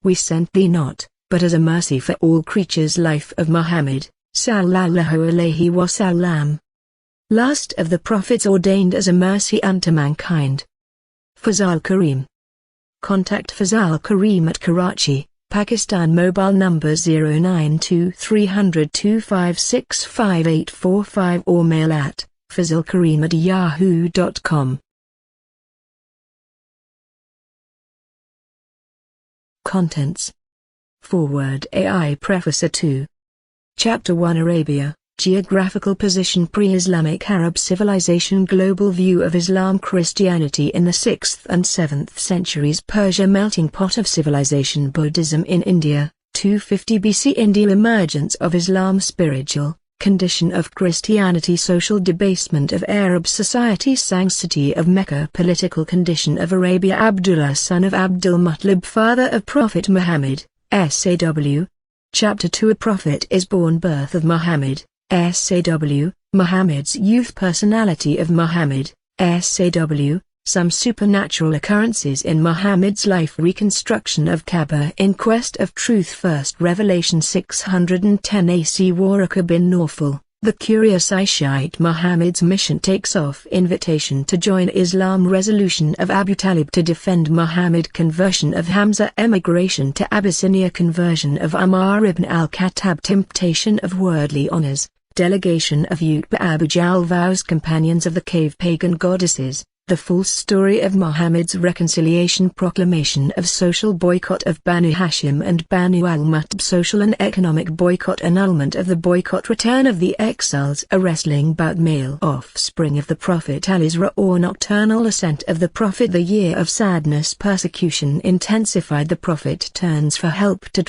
we sent thee not, but as a mercy for all creatures. Life of Muhammad, sallallahu alaihi wasallam. Last of the prophets ordained as a mercy unto mankind. Fazale Kareem. Contact Fazale Kareem at Karachi, Pakistan. Mobile number 092-300-256-5845 or mail at fazalekareem@yahoo.com. Contents. Forward. AI Preface 2. Chapter 1. Arabia, Geographical Position. Pre-Islamic Arab Civilization. Global View of Islam. Christianity in the 6th and 7th centuries. Persia. Melting pot of civilization. Buddhism in India, 250 BC. India. Emergence of Islam. Spiritual condition of Christianity. Social debasement of Arab society. Sanctity of Mecca. Political condition of Arabia. Abdullah son of Abdul Muttalib, father of Prophet Muhammad, SAW. Chapter 2. A prophet is born. Birth of Muhammad, SAW. Muhammad's youth. Personality of Muhammad, SAW. Some supernatural occurrences in Muhammad's life. Reconstruction of Kaaba in quest of truth. First revelation. 610 AC. Waraka bin Nawfal, the curious Aishite. Muhammad's mission takes off. Invitation to join Islam. Resolution of Abu Talib to defend Muhammad. Conversion of Hamza. Emigration to Abyssinia. Conversion of Umar ibn al-Khattab. Temptation of worldly honors. Delegation of Utbah Abu Jahl. Vows. Companions of the cave. Pagan goddesses. The false story of Muhammad's reconciliation. Proclamation of social boycott of Banu Hashim and Banu al-Muttalib. Social and economic boycott. Annulment of the boycott. Return of the exiles. A wrestling bout. Male offspring of the Prophet. Al-Isra or nocturnal ascent of the Prophet. The year of sadness. Persecution intensified. The Prophet turns for help to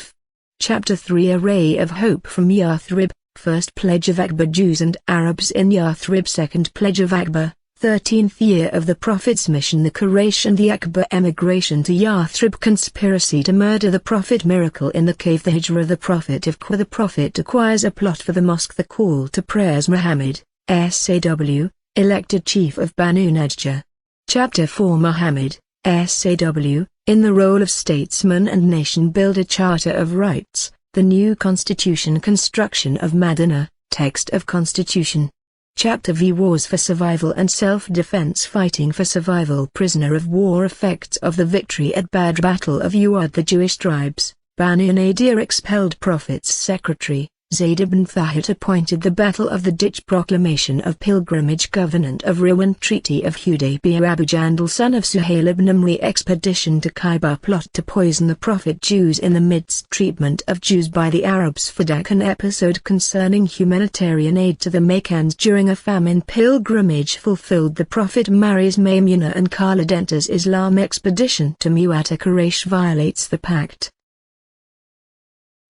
Chapter 3. Array of hope from Yathrib. First pledge of Akbar. Jews and Arabs in Yathrib. Second pledge of Akbar. 13th year of the Prophet's mission. The Quraysh and the Akbar. Emigration to Yathrib. Conspiracy to murder the Prophet. Miracle in the cave. The Hijrah of the Prophet. The Prophet acquires a plot for the mosque. The call to prayers. Muhammad, SAW, elected chief of Banu Najjar. Chapter 4. Muhammad, SAW, in the role of statesman and nation builder. Charter of Rights, the new constitution. Construction of Medina, text of constitution. Chapter V. Wars for survival and self-defense. Fighting for survival. Prisoner of war. Effects of the victory at Badr. Battle of Uhud. The Jewish tribes. Banu Nadir expelled. Prophet's secretary, Zayd ibn Thabit, appointed. The Battle of the Ditch. Proclamation of pilgrimage. Covenant of Riwan. Treaty of Hudaybiyah. Abu Jandal son of Suhail ibn Amri. Expedition to Khyber. Plot to poison the Prophet. Jews in the midst. Treatment of Jews by the Arabs. Fadak. An episode concerning humanitarian aid to the Meccans during a famine. Pilgrimage fulfilled. The Prophet marries Maymuna and Khalid. Enters Islam. Expedition to Mu'atta. Quraysh violates the pact.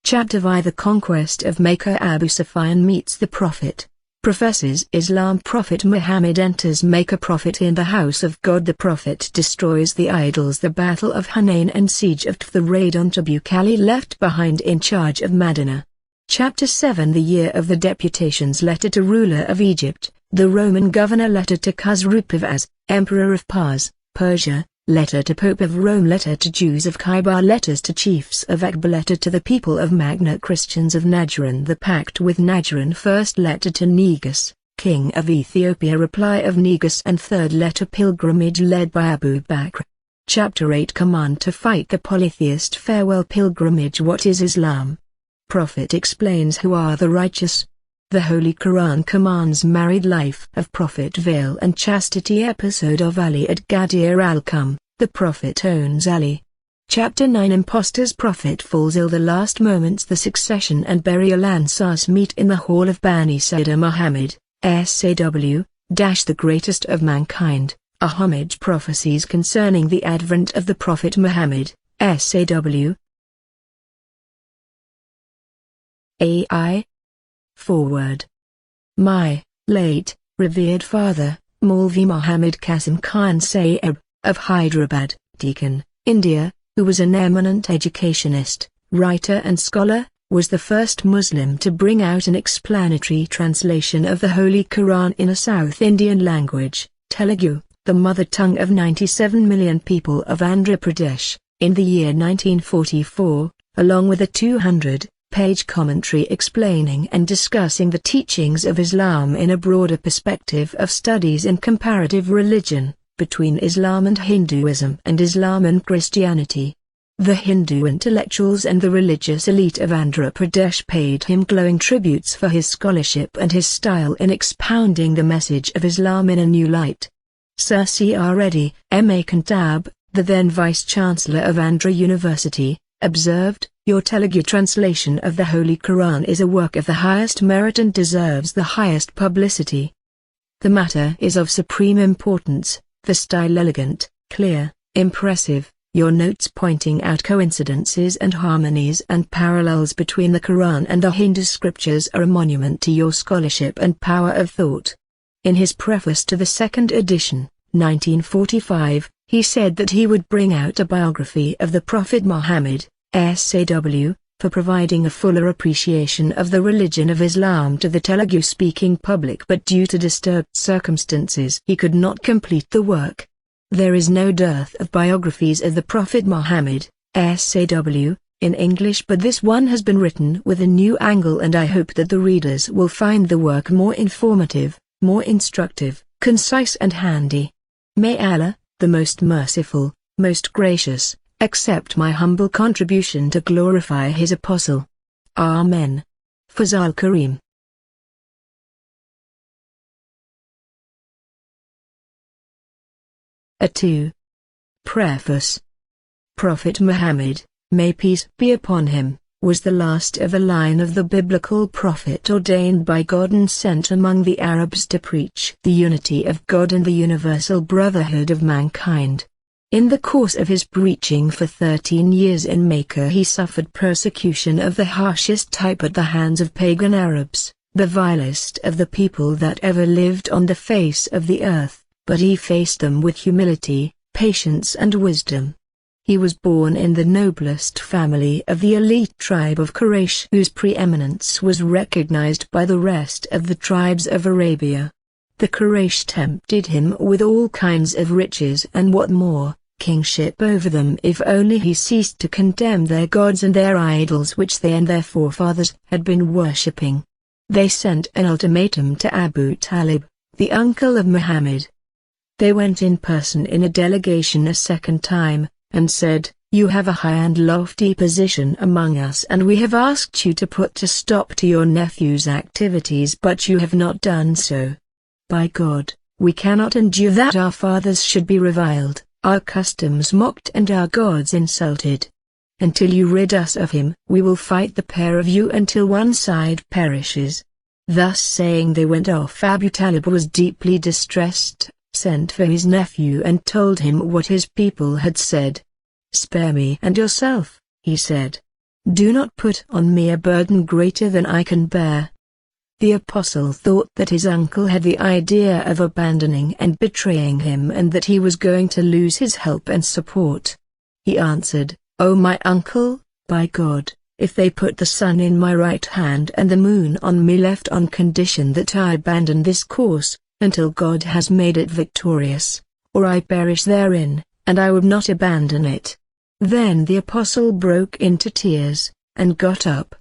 Chapter V. The conquest of Mecca. Abu Sufyan meets the Prophet, professes Islam. Prophet Muhammad enters Mecca. Prophet in the house of God. The Prophet destroys the idols. The Battle of Hunain and siege of the raid on Tabuk. Ali left behind in charge of Medina. Chapter 7. The year of the deputations. Letter to ruler of Egypt, the Roman governor. Letter to Khosrow, emperor of Pars, Persia. Letter to Pope of Rome. Letter to Jews of Khyber. Letters to chiefs of Akbar. Letter to the people of Magna. Christians of Najran. The pact with Najran. First letter to Negus, king of Ethiopia. Reply of Negus. And third letter. Pilgrimage led by Abu Bakr. Chapter 8. Command to fight the polytheist. Farewell pilgrimage. What is Islam? Prophet explains who are the righteous. The Holy Quran commands married life of Prophet. Veil and chastity. Episode of Ali at Ghadir al-Qum. The Prophet owns Ali. Chapter 9. Impostors. Prophet falls ill. The last moments. The succession and burial. Ansars meet in the hall of Bani Sa'ida. Muhammad, SAW, the greatest of mankind. A homage. Prophecies concerning the advent of the Prophet Muhammad, SAW. AI. Forward. My late, revered father, Maulvi Muhammad Qasim Khan Saib, of Hyderabad, Deccan, India, who was an eminent educationist, writer and scholar, was the first Muslim to bring out an explanatory translation of the Holy Quran in a South Indian language, Telugu, the mother tongue of 97 million people of Andhra Pradesh, In the year 1944, along with a 200-page commentary explaining and discussing the teachings of Islam in a broader perspective of studies in comparative religion, between Islam and Hinduism and Islam and Christianity. The Hindu intellectuals and the religious elite of Andhra Pradesh paid him glowing tributes for his scholarship and his style in expounding the message of Islam in a new light. Sir C. R. Reddy, M.A. Kantab, the then Vice-Chancellor of Andhra University, observed, "Your Telugu translation of the Holy Quran is a work of the highest merit and deserves the highest publicity. The matter is of supreme importance, the style elegant, clear, impressive, your notes pointing out coincidences and harmonies and parallels between the Quran and the Hindu scriptures are a monument to your scholarship and power of thought." In his preface to the second edition, 1945, he said that he would bring out a biography of the Prophet Muhammad, SAW, for providing a fuller appreciation of the religion of Islam to the Telugu-speaking public, but due to disturbed circumstances he could not complete the work. There is no dearth of biographies of the Prophet Muhammad, SAW, in English, but this one has been written with a new angle, and I hope that the readers will find the work more informative, more instructive, concise and handy. May Allah, the most merciful, most gracious, accept my humble contribution to glorify His Apostle. Amen. Fazale Kareem. A2. Preface. Prophet Muhammad, may peace be upon him, was the last of a line of the biblical prophet ordained by God and sent among the Arabs to preach the unity of God and the universal brotherhood of mankind. In the course of his preaching for 13 years in Mecca, he suffered persecution of the harshest type at the hands of pagan Arabs, the vilest of the people that ever lived on the face of the earth, but he faced them with humility, patience and wisdom. He was born in the noblest family of the elite tribe of Quraysh, whose preeminence was recognized by the rest of the tribes of Arabia. The Quraysh tempted him with all kinds of riches and what more, kingship over them, if only he ceased to condemn their gods and their idols which they and their forefathers had been worshipping. They sent an ultimatum to Abu Talib, the uncle of Muhammad. They went in person in a delegation a second time, and said, "You have a high and lofty position among us, and we have asked you to put a stop to your nephew's activities, but you have not done so. By God, we cannot endure that our fathers should be reviled, our customs mocked and our gods insulted. Until you rid us of him, we will fight the pair of you until one side perishes." Thus saying, they went off. Abu Talib was deeply distressed, sent for his nephew and told him what his people had said. "Spare me and yourself," he said. "Do not put on me a burden greater than I can bear." The apostle thought that his uncle had the idea of abandoning and betraying him and that he was going to lose his help and support. He answered, "O my uncle, by God, if they put the sun in my right hand and the moon on me left on condition that I abandon this course, until God has made it victorious, or I perish therein, and I would not abandon it." Then the apostle broke into tears, and got up.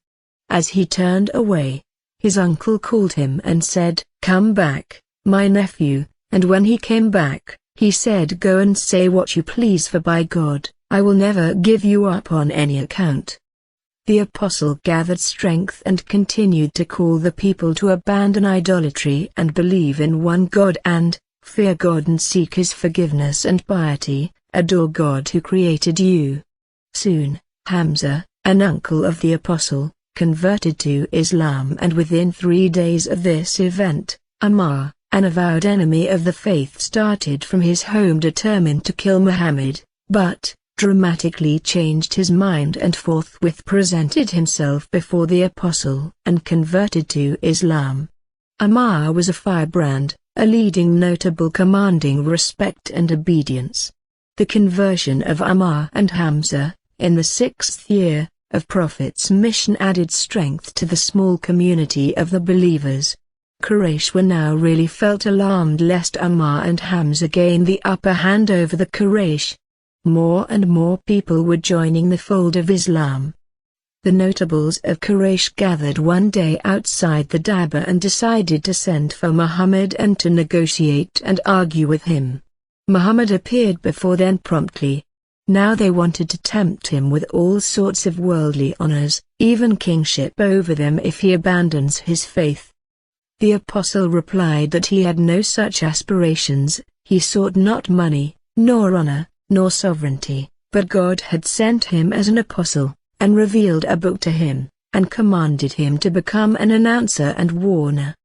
As he turned away, his uncle called him and said, "Come back, my nephew," and when he came back, he said, "Go and say what you please, for by God, I will never give you up on any account." The apostle gathered strength and continued to call the people to abandon idolatry and believe in one God and fear God and seek His forgiveness and piety, adore God who created you. Soon, Hamza, an uncle of the apostle, converted to Islam, and within 3 days of this event, Ammar, an avowed enemy of the faith, started from his home determined to kill Muhammad, but dramatically changed his mind and forthwith presented himself before the apostle and converted to Islam. Ammar was a firebrand, a leading notable commanding respect and obedience. The conversion of Ammar and Hamza, in the 6th year of Prophet's mission, added strength to the small community of the believers. Quraysh were now really felt alarmed lest Ammar and Hamza gain the upper hand over the Quraysh. more and more people were joining the fold of Islam. The notables of Quraysh gathered one day outside the Daba and decided to send for Muhammad and to negotiate and argue with him. Muhammad appeared before them promptly. Now they wanted to tempt him with all sorts of worldly honors, even kingship over them if he abandons his faith. The apostle replied that he had no such aspirations. He sought not money, nor honor, nor sovereignty, but God had sent him as an apostle, and revealed a book to him, and commanded him to become an announcer and warner.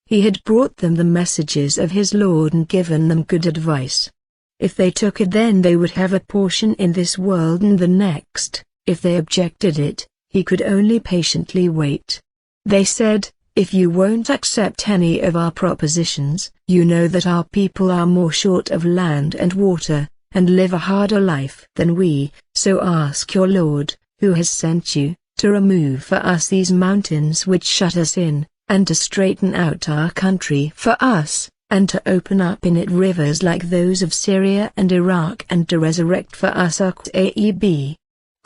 He had brought them the messages of his Lord and given them good advice. If they took it, then they would have a portion in this world and the next. If they objected it, he could only patiently wait. They said, "If you won't accept any of our propositions, you know that our people are more short of land and water, and live a harder life than we, so ask your Lord, who has sent you, to remove for us these mountains which shut us in, and to straighten out our country for us, and to open up in it rivers like those of Syria and Iraq, and to resurrect for us Aqab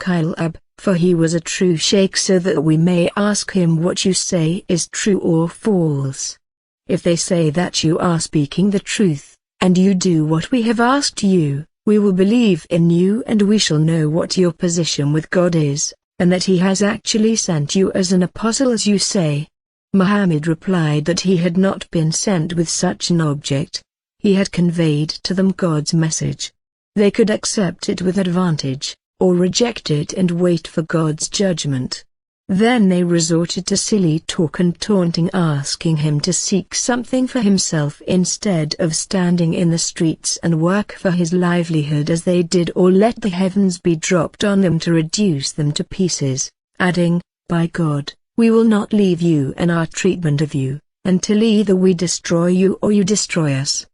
Kilab, for he was a true sheikh, so that we may ask him what you say is true or false. If they say that you are speaking the truth, and you do what we have asked you, we will believe in you, and we shall know what your position with God is, and that he has actually sent you as an apostle as you say." Muhammad replied that he had not been sent with such an object. He had conveyed to them God's message. They could accept it with advantage, or reject it and wait for God's judgment. Then they resorted to silly talk and taunting, asking him to seek something for himself instead of standing in the streets and work for his livelihood as they did, or let the heavens be dropped on them to reduce them to pieces, adding, "By God, we will not leave you in our treatment of you, until either we destroy you or you destroy us."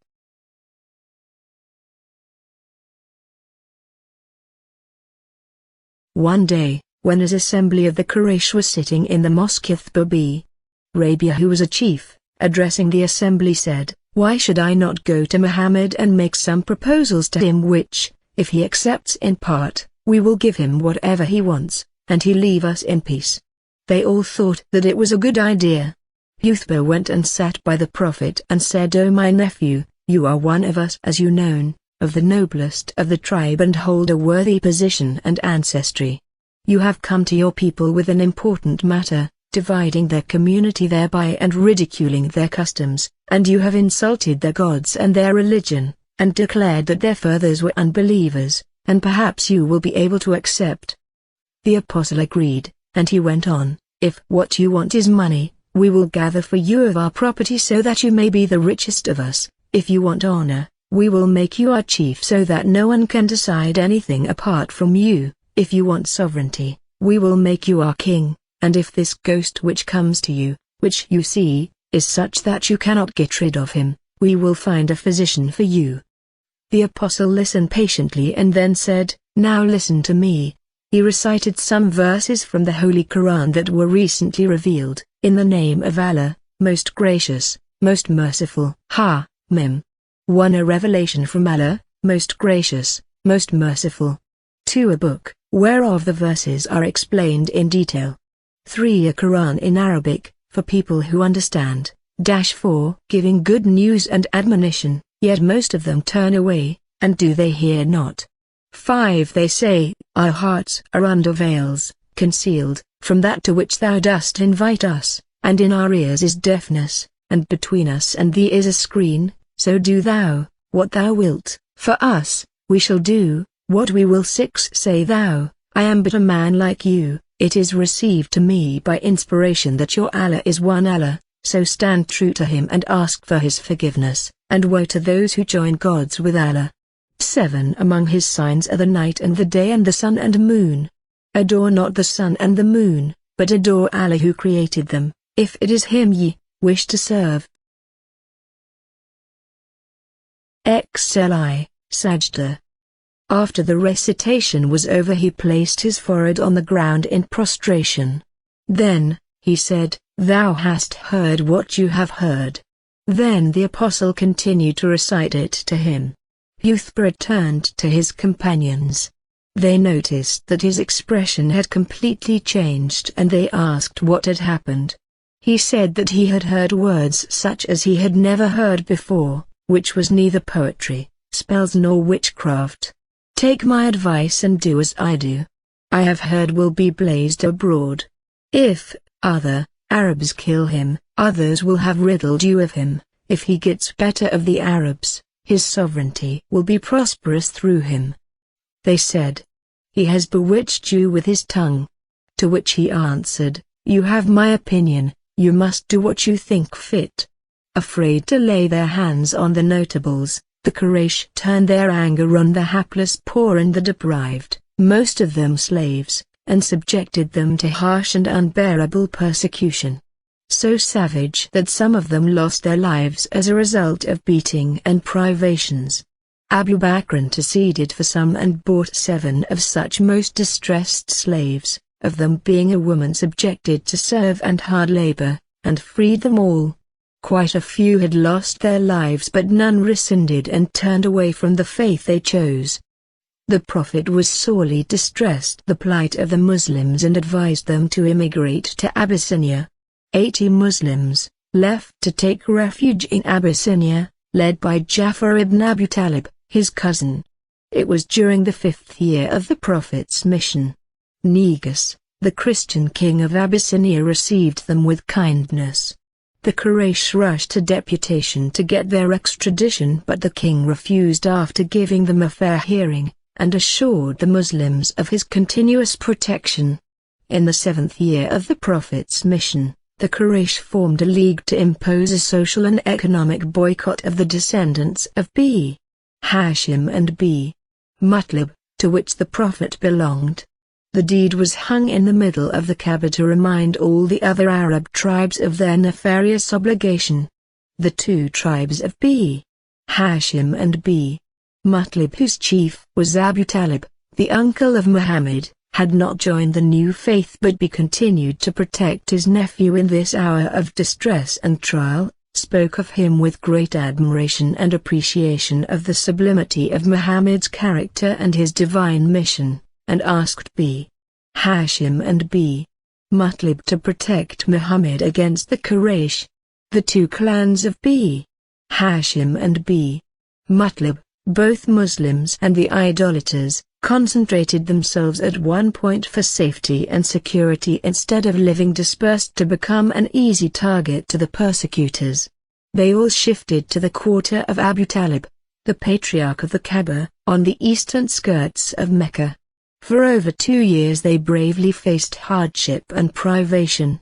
One day, when his assembly of the Quraysh was sitting in the mosque of Babi, Rabia, who was a chief, addressing the assembly, said, "Why should I not go to Muhammad and make some proposals to him which, if he accepts in part, we will give him whatever he wants, and he leave us in peace?" They all thought that it was a good idea. Uthba went and sat by the Prophet and said, "O my nephew, you are one of us, as you known, of the noblest of the tribe, and hold a worthy position and ancestry. You have come to your people with an important matter, dividing their community thereby and ridiculing their customs, and you have insulted their gods and their religion, and declared that their fathers were unbelievers, and perhaps you will be able to accept." The apostle agreed, and he went on, "If what you want is money, we will gather for you of our property so that you may be the richest of us. If you want honor, we will make you our chief so that no one can decide anything apart from you. If you want sovereignty, we will make you our king, and if this ghost which comes to you, which you see, is such that you cannot get rid of him, we will find a physician for you." The apostle listened patiently and then said, "Now listen to me." He recited some verses from the Holy Quran that were recently revealed, "In the name of Allah, most gracious, most merciful." Ha-Mim. 1. A revelation from Allah, most gracious, most merciful. 2. A book, whereof the verses are explained in detail. 3. A Quran in Arabic, for people who understand. 4. Giving good news and admonition, yet most of them turn away, and do they hear not. 5. They say, "Our hearts are under veils, concealed, from that to which thou dost invite us, and in our ears is deafness, and between us and thee is a screen, so do thou, what thou wilt, for us, we shall do what we will." 6. Say thou, "I am but a man like you, it is received to me by inspiration that your Allah is one Allah, so stand true to him and ask for his forgiveness, and woe to those who join gods with Allah." 7. Among his signs are the night and the day and the sun and moon. Adore not the sun and the moon, but adore Allah who created them, if it is him ye wish to serve. XLI, Sajda. After the recitation was over, he placed his forehead on the ground in prostration. Then, he said, "Thou hast heard what you have heard." Then the apostle continued to recite it to him. Uthbara turned to his companions. They noticed that his expression had completely changed and they asked what had happened. He said that he had heard words such as he had never heard before, which was neither poetry, spells nor witchcraft. "Take my advice and do as I do. I have heard will be blazed abroad. If other Arabs kill him, others will have riddled you of him. If he gets better of the Arabs, his sovereignty will be prosperous through him." They said, "He has bewitched you with his tongue." To which he answered, "You have my opinion, you must do what you think fit." Afraid to lay their hands on the notables, the Quraysh turned their anger on the hapless poor and the deprived, most of them slaves, and subjected them to harsh and unbearable persecution. So savage that some of them lost their lives as a result of beating and privations. Abu Bakr interceded for some and bought 7 of such most distressed slaves, of them being a woman subjected to serve and hard labor, and freed them all. Quite a few had lost their lives but none rescinded and turned away from the faith they chose. The Prophet was sorely distressed at the plight of the Muslims and advised them to immigrate to Abyssinia. 80 Muslims, left to take refuge in Abyssinia, led by Ja'far ibn Abi Talib, his cousin. It was during the 5th year of the Prophet's mission. Negus, the Christian king of Abyssinia, received them with kindness. The Quraysh rushed a deputation to get their extradition, but the king refused after giving them a fair hearing, and assured the Muslims of his continuous protection. In the 7th year of the Prophet's mission, the Quraysh formed a league to impose a social and economic boycott of the descendants of B. Hashim and B. Mutlab, to which the Prophet belonged. The deed was hung in the middle of the Kaaba to remind all the other Arab tribes of their nefarious obligation. The 2 tribes of B. Hashim and B. Mutlab, whose chief was Abu Talib, the uncle of Muhammad, had not joined the new faith but continued to protect his nephew in this hour of distress and trial, spoke of him with great admiration and appreciation of the sublimity of Muhammad's character and his divine mission, and asked B. Hashim and B. Mutlab to protect Muhammad against the Quraysh. The 2 clans of B. Hashim and B. Mutlab, both Muslims and the idolaters, concentrated themselves at one point for safety and security instead of living dispersed to become an easy target to the persecutors. They all shifted to the quarter of Abu Talib, the patriarch of the Kaaba, on the eastern skirts of Mecca. For over 2 years they bravely faced hardship and privation.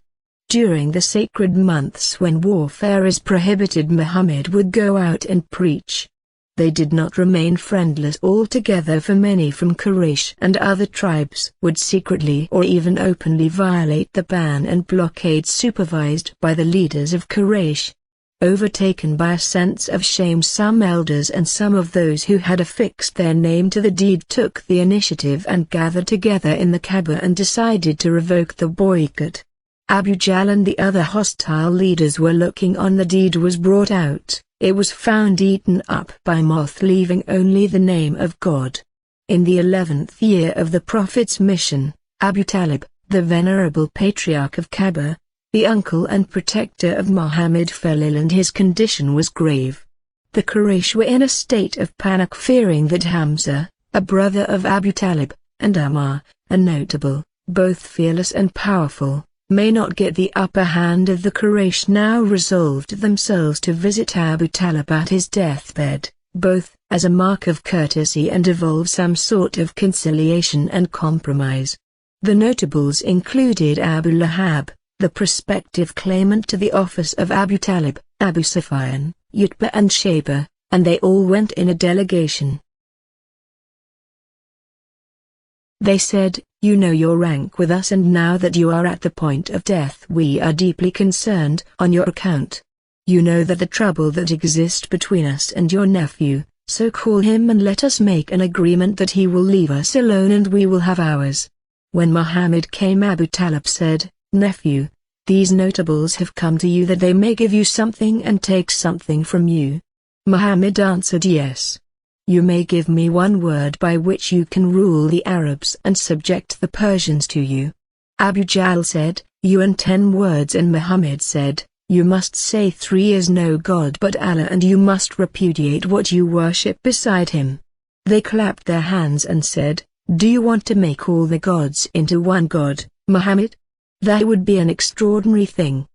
During the sacred months when warfare is prohibited, Muhammad would go out and preach. They did not remain friendless altogether, for many from Quraysh and other tribes would secretly or even openly violate the ban and blockade supervised by the leaders of Quraysh. Overtaken by a sense of shame, some elders and some of those who had affixed their name to the deed took the initiative and gathered together in the Kaaba and decided to revoke the boycott. Abu Jahl and the other hostile leaders were looking on. The deed was brought out. It was found eaten up by moth, leaving only the name of God. In the 11th year of the Prophet's mission, Abu Talib, the venerable patriarch of Kaaba, the uncle and protector of Muhammad, fell ill and his condition was grave. The Quraysh were in a state of panic, fearing that Hamza, a brother of Abu Talib, and Ammar, a notable, both fearless and powerful, may not get the upper hand of the Quraysh. Now resolved themselves to visit Abu Talib at his deathbed, both as a mark of courtesy and evolve some sort of conciliation and compromise. The notables included Abu Lahab, the prospective claimant to the office of Abu Talib, Abu Sufyan, Utbah and Shayba, and they all went in a delegation. They said, "You know your rank with us, and now that you are at the point of death we are deeply concerned on your account. You know that the trouble that exists between us and your nephew, so call him and let us make an agreement that he will leave us alone and we will have ours." When Muhammad came, Abu Talib said, "Nephew, these notables have come to you that they may give you something and take something from you." Muhammad answered, "Yes. "You may give me one word by which you can rule the Arabs and subject the Persians to you." Abu Jahl said, "You, and 10 words." And Muhammad said, "You must say 3 is no God but Allah, and you must repudiate what you worship beside him." They clapped their hands and said, "Do you want to make all the gods into one God, Muhammad? That would be an extraordinary thing."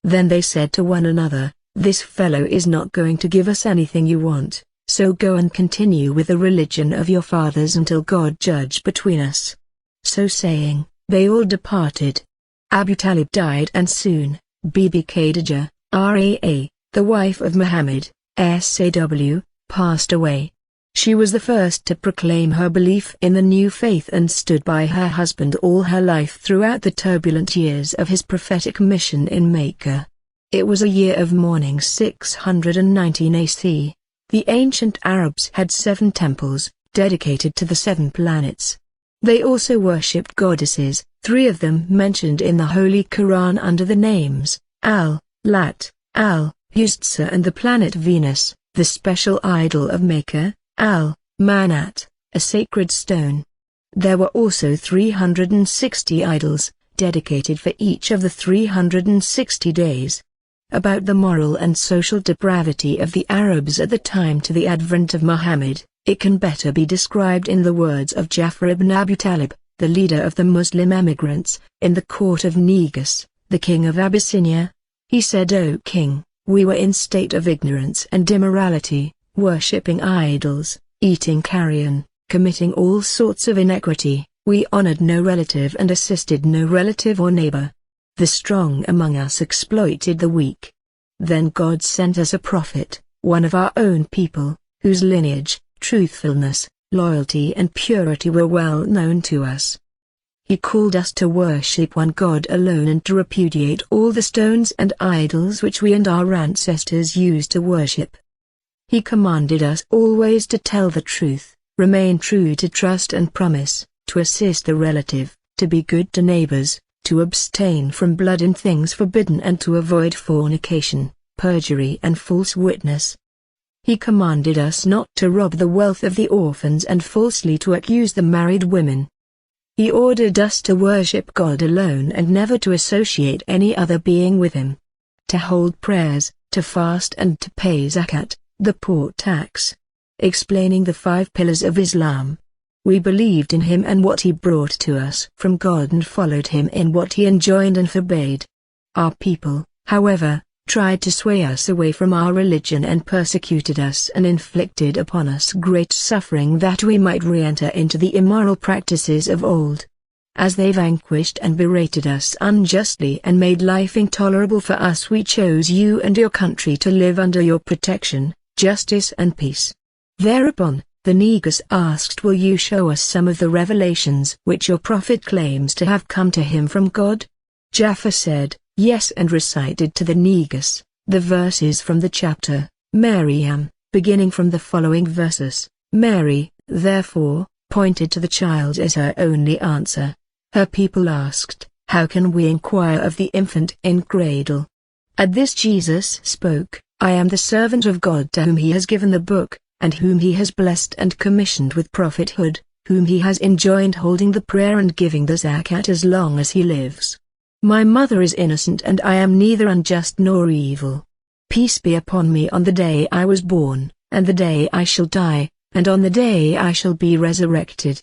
Then they said to one another, "This fellow is not going to give us anything you want, so go and continue with the religion of your fathers until God judge between us." So saying, they all departed. Abu Talib died, and soon, Bibi Khadija, Raa, the wife of Muhammad, SAW, passed away. She was the first to proclaim her belief in the new faith and stood by her husband all her life throughout the turbulent years of his prophetic mission in Mecca. It was a year of mourning, 619 AC. The ancient Arabs had 7 temples, dedicated to the 7 planets. They also worshipped goddesses, 3 of them mentioned in the Holy Quran under the names, Al-Lat, Al-Uzza, and the planet Venus, the special idol of Mecca, Al-Manat, a sacred stone. There were also 360 idols, dedicated for each of the 360 days. About the moral and social depravity of the Arabs at the time to the advent of Muhammad, it can better be described in the words of Ja'far ibn Abi Talib, the leader of the Muslim emigrants, in the court of Negus, the king of Abyssinia. He said, "O king, we were in state of ignorance and immorality, worshipping idols, eating carrion, committing all sorts of iniquity. We honored no relative and assisted no relative or neighbor. The strong among us exploited the weak. Then God sent us a prophet, one of our own people, whose lineage, truthfulness, loyalty and purity were well known to us. He called us to worship one God alone and to repudiate all the stones and idols which we and our ancestors used to worship. He commanded us always to tell the truth, remain true to trust and promise, to assist the relative, to be good to neighbors, to abstain from blood and things forbidden, and to avoid fornication, perjury and false witness. He commanded us not to rob the wealth of the orphans and falsely to accuse the married women. He ordered us to worship God alone and never to associate any other being with him. To hold prayers, to fast and to pay zakat, the poor tax. Explaining the 5 pillars of Islam. We believed in him and what he brought to us from God and followed him in what he enjoined and forbade. Our people, however, tried to sway us away from our religion and persecuted us and inflicted upon us great suffering that we might re-enter into the immoral practices of old. As they vanquished and berated us unjustly and made life intolerable for us, we chose you and your country to live under your protection, justice and peace. Thereupon, the Negus asked, "Will you show us some of the revelations which your prophet claims to have come to him from God?" Ja'far said, "Yes," and recited to the Negus the verses from the chapter, Maryam, beginning from the following verses. Mary, therefore, pointed to the child as her only answer. Her people asked, "How can we inquire of the infant in cradle?" At this Jesus spoke, "I am the servant of God to whom he has given the book, and whom he has blessed and commissioned with prophethood, whom he has enjoined holding the prayer and giving the zakat as long as he lives. My mother is innocent and I am neither unjust nor evil. Peace be upon me on the day I was born, and the day I shall die, and on the day I shall be resurrected."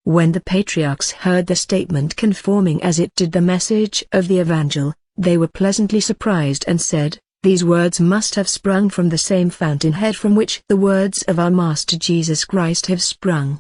When the patriarchs heard the statement conforming as it did the message of the Evangel, they were pleasantly surprised and said, "These words must have sprung from the same fountainhead from which the words of our Master Jesus Christ have sprung."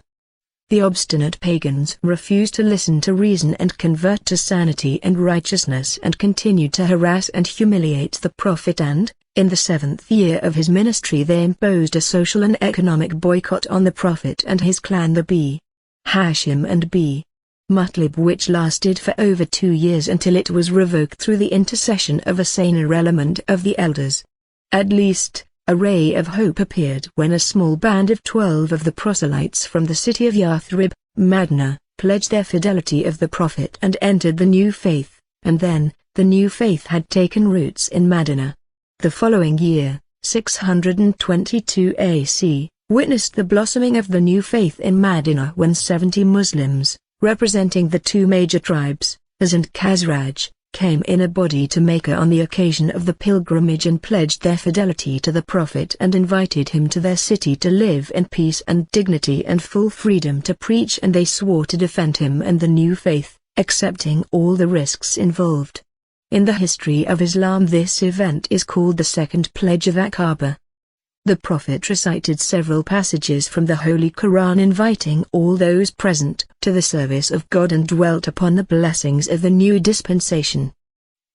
The obstinate pagans refused to listen to reason and convert to sanity and righteousness and continued to harass and humiliate the Prophet, and, in the 7th year of his ministry, they imposed a social and economic boycott on the Prophet and his clan, the B. Hashim and B. Mutlib, which lasted for over 2 years until it was revoked through the intercession of a saner element of the elders. At least, a ray of hope appeared when a small band of 12 of the proselytes from the city of Yathrib, Madinah, pledged their fidelity of the Prophet and entered the new faith, and then, the new faith had taken roots in Madinah. The following year, 622 AC, witnessed the blossoming of the new faith in Medina when 70 Muslims, representing the two major tribes, Aus and Khazraj, came in a body to Mecca on the occasion of the pilgrimage and pledged their fidelity to the Prophet and invited him to their city to live in peace and dignity and full freedom to preach, and they swore to defend him and the new faith, accepting all the risks involved. In the history of Islam, this event is called the Second Pledge of Aqaba. The Prophet recited several passages from the Holy Quran inviting all those present to the service of God and dwelt upon the blessings of the new dispensation.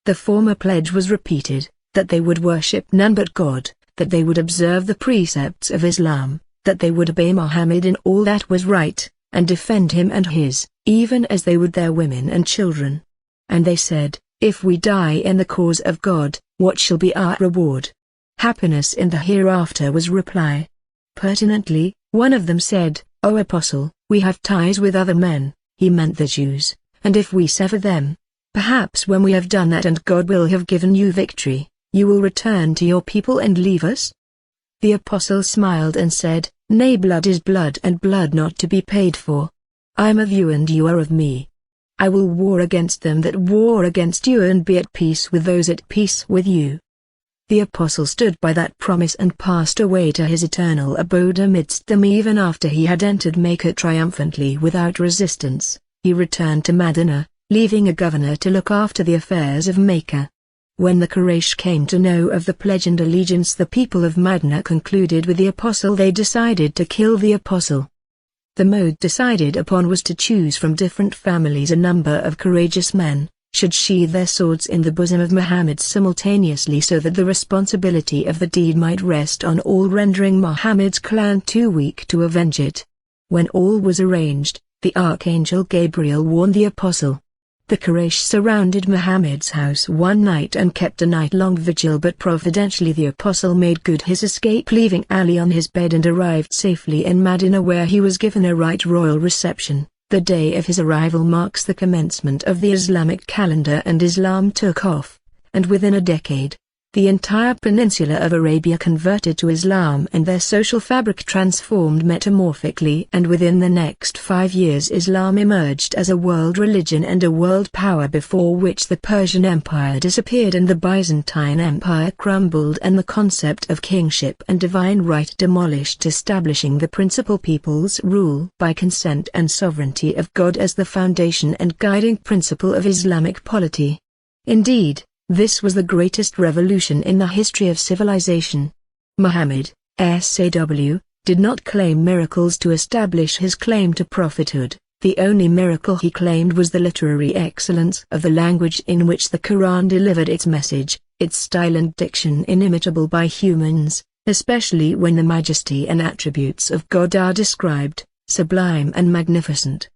The former pledge was repeated, that they would worship none but God, that they would observe the precepts of Islam, that they would obey Muhammad in all that was right, and defend him and his, even as they would their women and children. And they said, if we die in the cause of God, what shall be our reward? Happiness in the hereafter was reply. Pertinently, one of them said, O Apostle, we have ties with other men, he meant the Jews, and if we sever them, perhaps when we have done that and God will have given you victory, you will return to your people and leave us? The Apostle smiled and said, nay, blood is blood and blood not to be paid for. I am of you and you are of me. I will war against them that war against you and be at peace with those at peace with you. The Apostle stood by that promise and passed away to his eternal abode amidst them. Even after he had entered Mecca triumphantly without resistance, he returned to Medina, leaving a governor to look after the affairs of Mecca. When the Quraysh came to know of the pledge and allegiance the people of Medina concluded with the Apostle, they decided to kill the Apostle. The mode decided upon was to choose from different families a number of courageous men, should sheathe their swords in the bosom of Muhammad simultaneously so that the responsibility of the deed might rest on all, rendering Muhammad's clan too weak to avenge it. When all was arranged, the Archangel Gabriel warned the Apostle. The Quraysh surrounded Muhammad's house one night and kept a night-long vigil, but providentially the Apostle made good his escape, leaving Ali on his bed, and arrived safely in Medina, where he was given a right royal reception. The day of his arrival marks the commencement of the Islamic calendar, and Islam took off, and within a decade, the entire peninsula of Arabia converted to Islam and their social fabric transformed metamorphically, and within the next 5 years Islam emerged as a world religion and a world power, before which the Persian Empire disappeared and the Byzantine Empire crumbled and the concept of kingship and divine right demolished, establishing the principal people's rule by consent and sovereignty of God as the foundation and guiding principle of Islamic polity. Indeed, this was the greatest revolution in the history of civilization. Muhammad, SAW, did not claim miracles to establish his claim to prophethood. The only miracle he claimed was the literary excellence of the language in which the Quran delivered its message, its style and diction inimitable by humans, especially when the majesty and attributes of God are described, sublime and magnificent.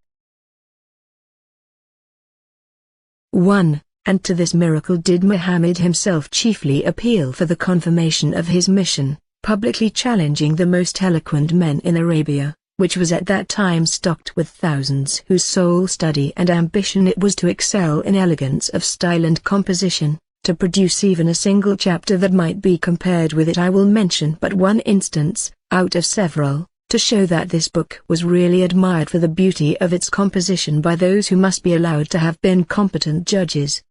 1. And to this miracle did Muhammad himself chiefly appeal for the confirmation of his mission, publicly challenging the most eloquent men in Arabia, which was at that time stocked with thousands whose sole study and ambition it was to excel in elegance of style and composition, to produce even a single chapter that might be compared with it. I will mention but one instance, out of several, to show that this book was really admired for the beauty of its composition by those who must be allowed to have been competent judges.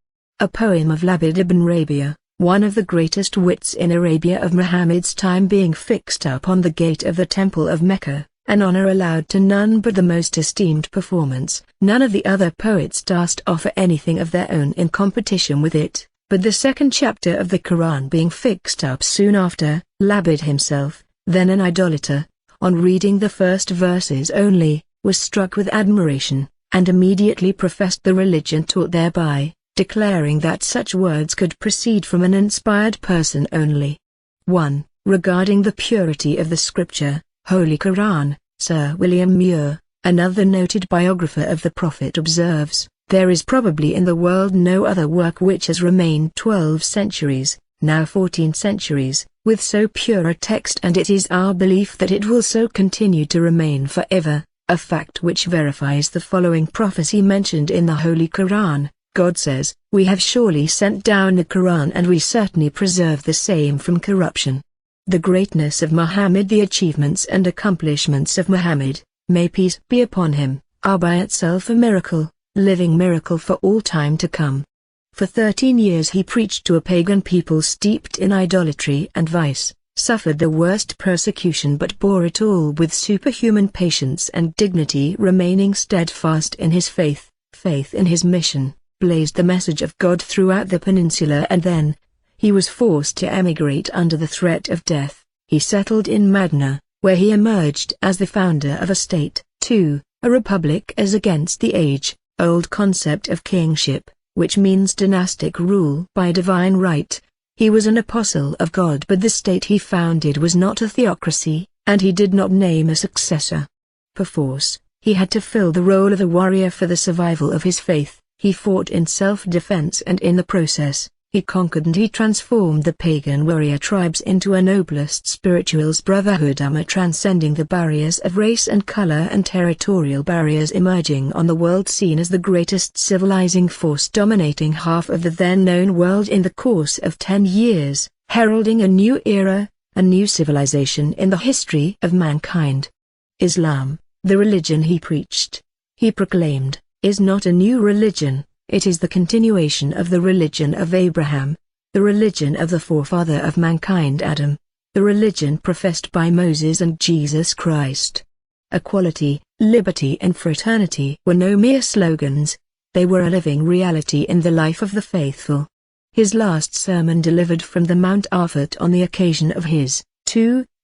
A poem of Labid ibn Rabia, one of the greatest wits in Arabia of Muhammad's time, being fixed up on the gate of the temple of Mecca, an honor allowed to none but the most esteemed performance. None of the other poets durst offer anything of their own in competition with it, but the second chapter of the Quran being fixed up soon after, Labid himself, then an idolater, on reading the first verses only, was struck with admiration, and immediately professed the religion taught thereby, declaring that such words could proceed from an inspired person only. 1. Regarding the purity of the scripture, Holy Quran, Sir William Muir, another noted biographer of the Prophet, observes, there is probably in the world no other work which has remained 12 centuries, now 14 centuries, with so pure a text, and it is our belief that it will so continue to remain forever, a fact which verifies the following prophecy mentioned in the Holy Quran. God says, we have surely sent down the Quran and we certainly preserve the same from corruption. The greatness of Muhammad, the achievements and accomplishments of Muhammad, may peace be upon him, are by itself a miracle, living miracle for all time to come. For 13 years he preached to a pagan people steeped in idolatry and vice, suffered the worst persecution but bore it all with superhuman patience and dignity, remaining steadfast in his faith in his mission, blazed the message of God throughout the peninsula, and then he was forced to emigrate under the threat of death. He settled in Medina, where he emerged as the founder of a state, too, a republic, as against the age-old concept of kingship, which means dynastic rule by divine right. He was an apostle of God, but the state he founded was not a theocracy, and he did not name a successor. Perforce, he had to fill the role of a warrior for the survival of his faith. He fought in self-defense, and in the process, he conquered and he transformed the pagan warrior tribes into a noblest spirituals brotherhood, transcending the barriers of race and color and territorial barriers, emerging on the world scene as the greatest civilizing force, dominating half of the then-known world in the course of 10 years, heralding a new era, a new civilization in the history of mankind. Islam, the religion he preached, he proclaimed, is not a new religion. It is the continuation of the religion of Abraham, the religion of the forefather of mankind Adam, the religion professed by Moses and Jesus Christ. Equality, liberty and fraternity were no mere slogans, they were a living reality in the life of the faithful. His last sermon, delivered from the Mount Arafat on the occasion of his,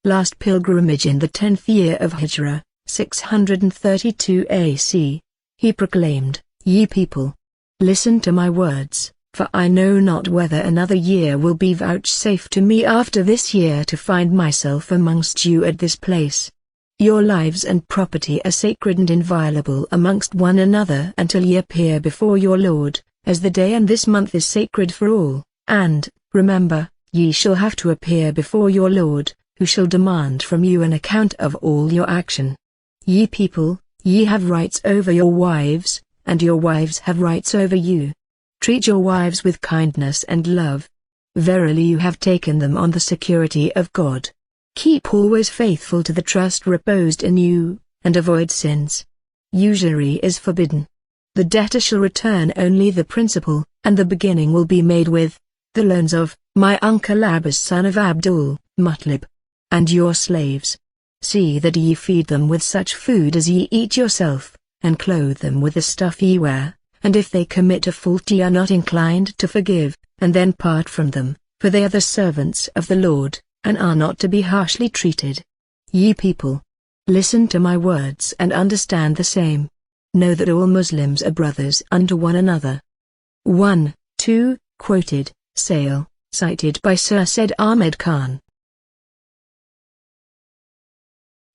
last pilgrimage in the 10th year of Hijrah, 632 AC, he proclaimed, "Ye people, listen to my words, for I know not whether another year will be vouchsafed to me after this year to find myself amongst you at this place. Your lives and property are sacred and inviolable amongst one another until ye appear before your Lord, as the day and this month is sacred for all, and, remember, ye shall have to appear before your Lord, who shall demand from you an account of all your action. Ye people, ye have rights over your wives, and your wives have rights over you. Treat your wives with kindness and love. Verily you have taken them on the security of God. Keep always faithful to the trust reposed in you, and avoid sins. Usury is forbidden. The debtor shall return only the principal, and the beginning will be made with the loans of my uncle Abbas son of Abdul Muttalib, and your slaves. See that ye feed them with such food as ye eat yourself, and clothe them with the stuff ye wear, and if they commit a fault ye are not inclined to forgive, and then part from them, for they are the servants of the Lord, and are not to be harshly treated. Ye people, listen to my words and understand the same. Know that all Muslims are brothers unto one another." 1, 2, quoted, Sale, cited by Sir Said Ahmed Khan.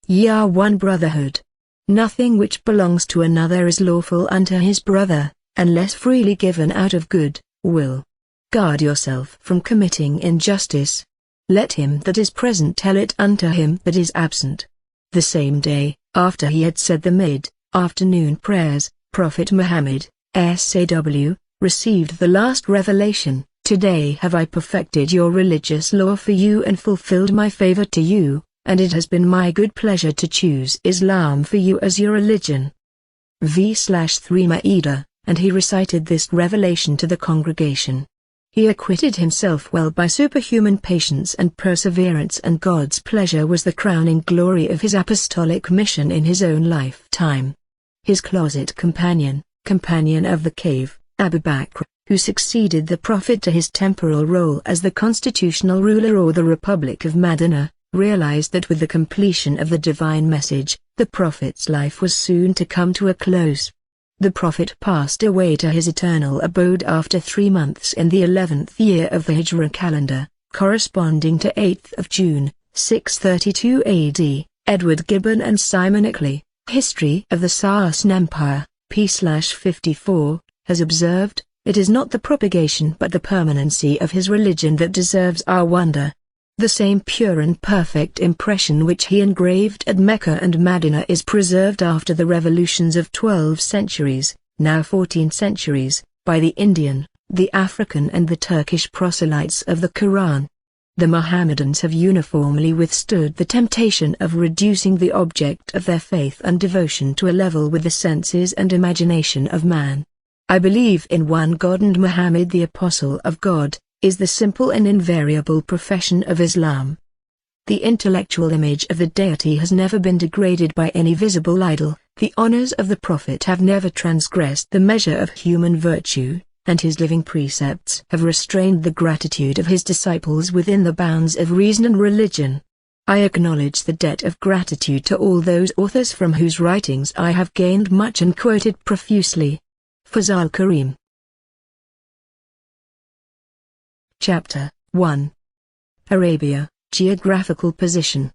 Ye are one brotherhood. Nothing which belongs to another is lawful unto his brother, unless freely given out of good will. Guard yourself from committing injustice. Let him that is present tell it unto him that is absent. The same day, after he had said the mid-afternoon prayers, Prophet Muhammad, SAW, received the last revelation. Today have I perfected your religious law for you and fulfilled my favor to you, and it has been my good pleasure to choose Islam for you as your religion. V/3 Ma'idah, and he recited this revelation to the congregation. He acquitted himself well by superhuman patience and perseverance, and God's pleasure was the crowning glory of his apostolic mission in his own lifetime. His closet companion of the cave, Abu Bakr, who succeeded the Prophet to his temporal role as the constitutional ruler or the Republic of Medina, realized that with the completion of the divine message, the Prophet's life was soon to come to a close. The Prophet passed away to his eternal abode after 3 months in the 11th year of the Hijra calendar, corresponding to 8th of June, 632 AD. Edward Gibbon and Simon Ickley, History of the Sassan Empire, p/54, has observed, "It is not the propagation but the permanency of his religion that deserves our wonder. The same pure and perfect impression which he engraved at Mecca and Medina is preserved after the revolutions of 12 centuries, now 14 centuries, by the Indian, the African and the Turkish proselytes of the Quran. The Mohammedans have uniformly withstood the temptation of reducing the object of their faith and devotion to a level with the senses and imagination of man. I believe in one God and Muhammad the Apostle of God, is the simple and invariable profession of Islam. The intellectual image of the deity has never been degraded by any visible idol, the honors of the Prophet have never transgressed the measure of human virtue, and his living precepts have restrained the gratitude of his disciples within the bounds of reason and religion. I acknowledge the debt of gratitude to all those authors from whose writings I have gained much and quoted profusely. Fazale Kareem. Chapter 1. Arabia, Geographical Position.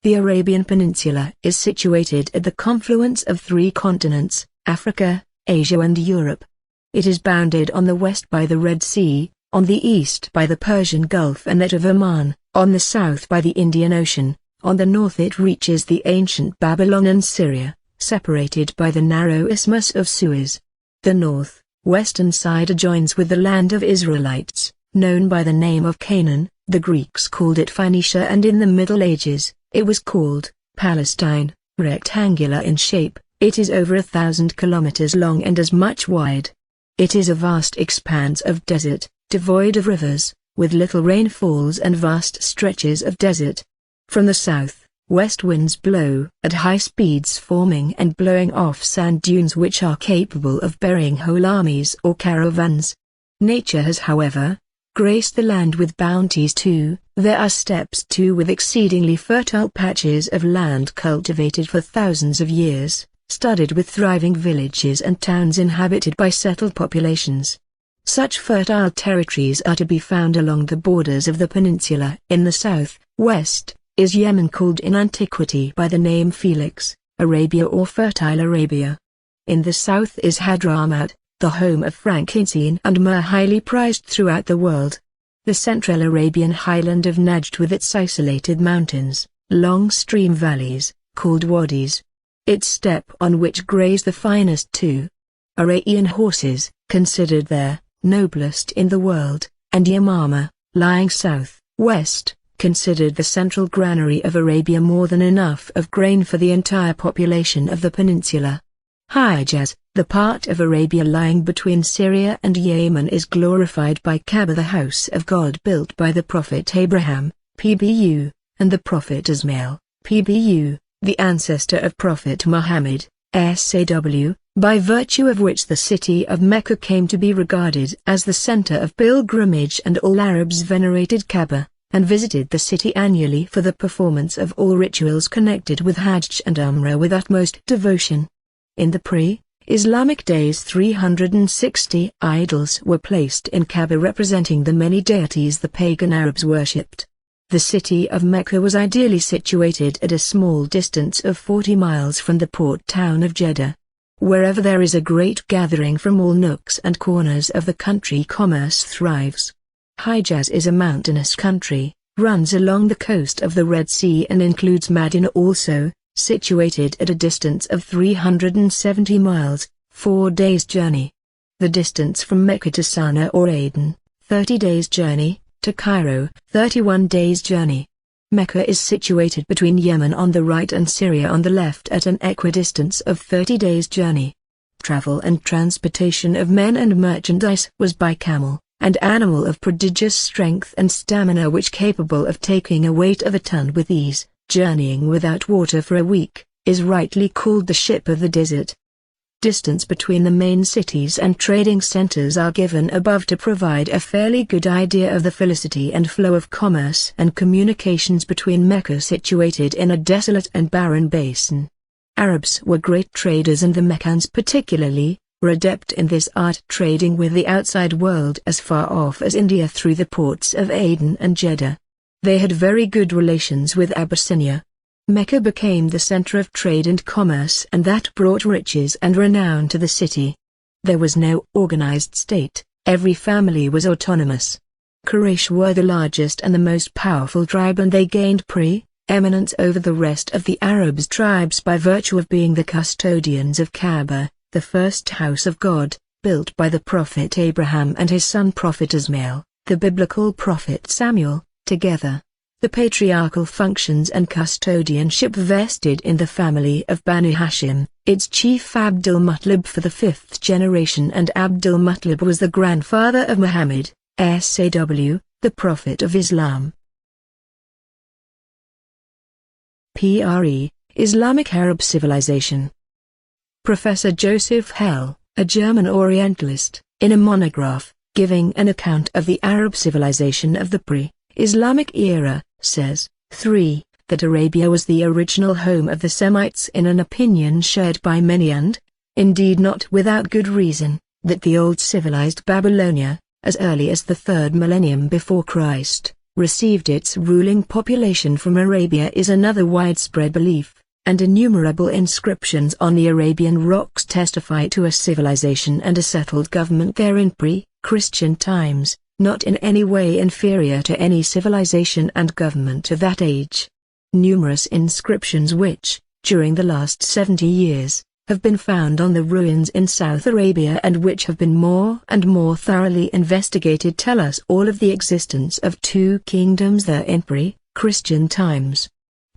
The Arabian Peninsula is situated at the confluence of three continents, Africa, Asia and Europe. It is bounded on the west by the Red Sea, on the east by the Persian Gulf and that of Oman, on the south by the Indian Ocean, on the north it reaches the ancient Babylon and Syria, separated by the narrow Isthmus of Suez. The north-western side adjoins with the land of Israelites, known by the name of Canaan. The Greeks called it Phoenicia and in the Middle Ages, it was called Palestine. Rectangular in shape, it is over 1,000 kilometers long and as much wide. It is a vast expanse of desert, devoid of rivers, with little rainfalls and vast stretches of desert. From the south, west winds blow at high speeds, forming and blowing off sand dunes which are capable of burying whole armies or caravans. Nature has, however, graced the land with bounties too. There are steppes too with exceedingly fertile patches of land cultivated for thousands of years, studded with thriving villages and towns inhabited by settled populations. Such fertile territories are to be found along the borders of the peninsula. In the south-west is Yemen, called in antiquity by the name Felix, Arabia or Fertile Arabia. In the south is Hadramaut, the home of frankincense and myrrh, highly prized throughout the world. The central Arabian highland of Najd with its isolated mountains, long stream valleys, called wadis. Its steppe on which graze the finest Arabian horses, considered there, noblest in the world, and Yamama, lying south-west, considered the central granary of Arabia, more than enough of grain for the entire population of the peninsula. Hijaz, the part of Arabia lying between Syria and Yemen, is glorified by Kaaba, the house of God built by the Prophet Abraham, PBU, and the Prophet Ismail, PBU, the ancestor of Prophet Muhammad, SAW, by virtue of which the city of Mecca came to be regarded as the center of pilgrimage, and all Arabs venerated Kaaba, and visited the city annually for the performance of all rituals connected with Hajj and Umrah with utmost devotion. In the pre-Islamic days 360 idols were placed in Kaaba representing the many deities the pagan Arabs worshipped. The city of Mecca was ideally situated at a small distance of 40 miles from the port town of Jeddah. Wherever there is a great gathering from all nooks and corners of the country, commerce thrives. Hijaz is a mountainous country, runs along the coast of the Red Sea and includes Medina also, situated at a distance of 370 miles, 4 days' journey. The distance from Mecca to Sana'a or Aden, 30 days' journey, to Cairo, 31 days' journey. Mecca is situated between Yemen on the right and Syria on the left at an equidistance of 30 days' journey. Travel and transportation of men and merchandise was by camel, and animal of prodigious strength and stamina which capable of taking a weight of a ton with ease, journeying without water for a week, is rightly called the ship of the desert. Distance between the main cities and trading centers are given above to provide a fairly good idea of the felicity and flow of commerce and communications between Mecca, situated in a desolate and barren basin. Arabs were great traders, and the Meccans particularly were adept in this art, trading with the outside world as far off as India through the ports of Aden and Jeddah. They had very good relations with Abyssinia. Mecca became the center of trade and commerce, and that brought riches and renown to the city. There was no organized state, every family was autonomous. Quraysh were the largest and the most powerful tribe, and they gained pre-eminence over the rest of the Arabs tribes by virtue of being the custodians of Kaaba, the first house of God, built by the Prophet Abraham and his son Prophet Ismail, the biblical prophet Samuel, Together, the patriarchal functions and custodianship vested in the family of Banu Hashim, its chief Abdul-Muttalib for the fifth generation, and Abdul-Muttalib was the grandfather of Muhammad, SAW, the Prophet of Islam. Islamic Arab civilization. Professor Joseph Hell, a German Orientalist, in a monograph, giving an account of the Arab civilization of the pre-Islamic era, says, 3. That Arabia was the original home of the Semites, in an opinion shared by many and, indeed not without good reason, that the old civilized Babylonia, as early as the 3rd millennium before Christ, received its ruling population from Arabia is another widespread belief, and innumerable inscriptions on the Arabian rocks testify to a civilization and a settled government there in pre-Christian times, not in any way inferior to any civilization and government of that age. Numerous inscriptions which, during the last 70 years, have been found on the ruins in South Arabia and which have been more and more thoroughly investigated tell us all of the existence of two kingdoms there in pre-Christian times.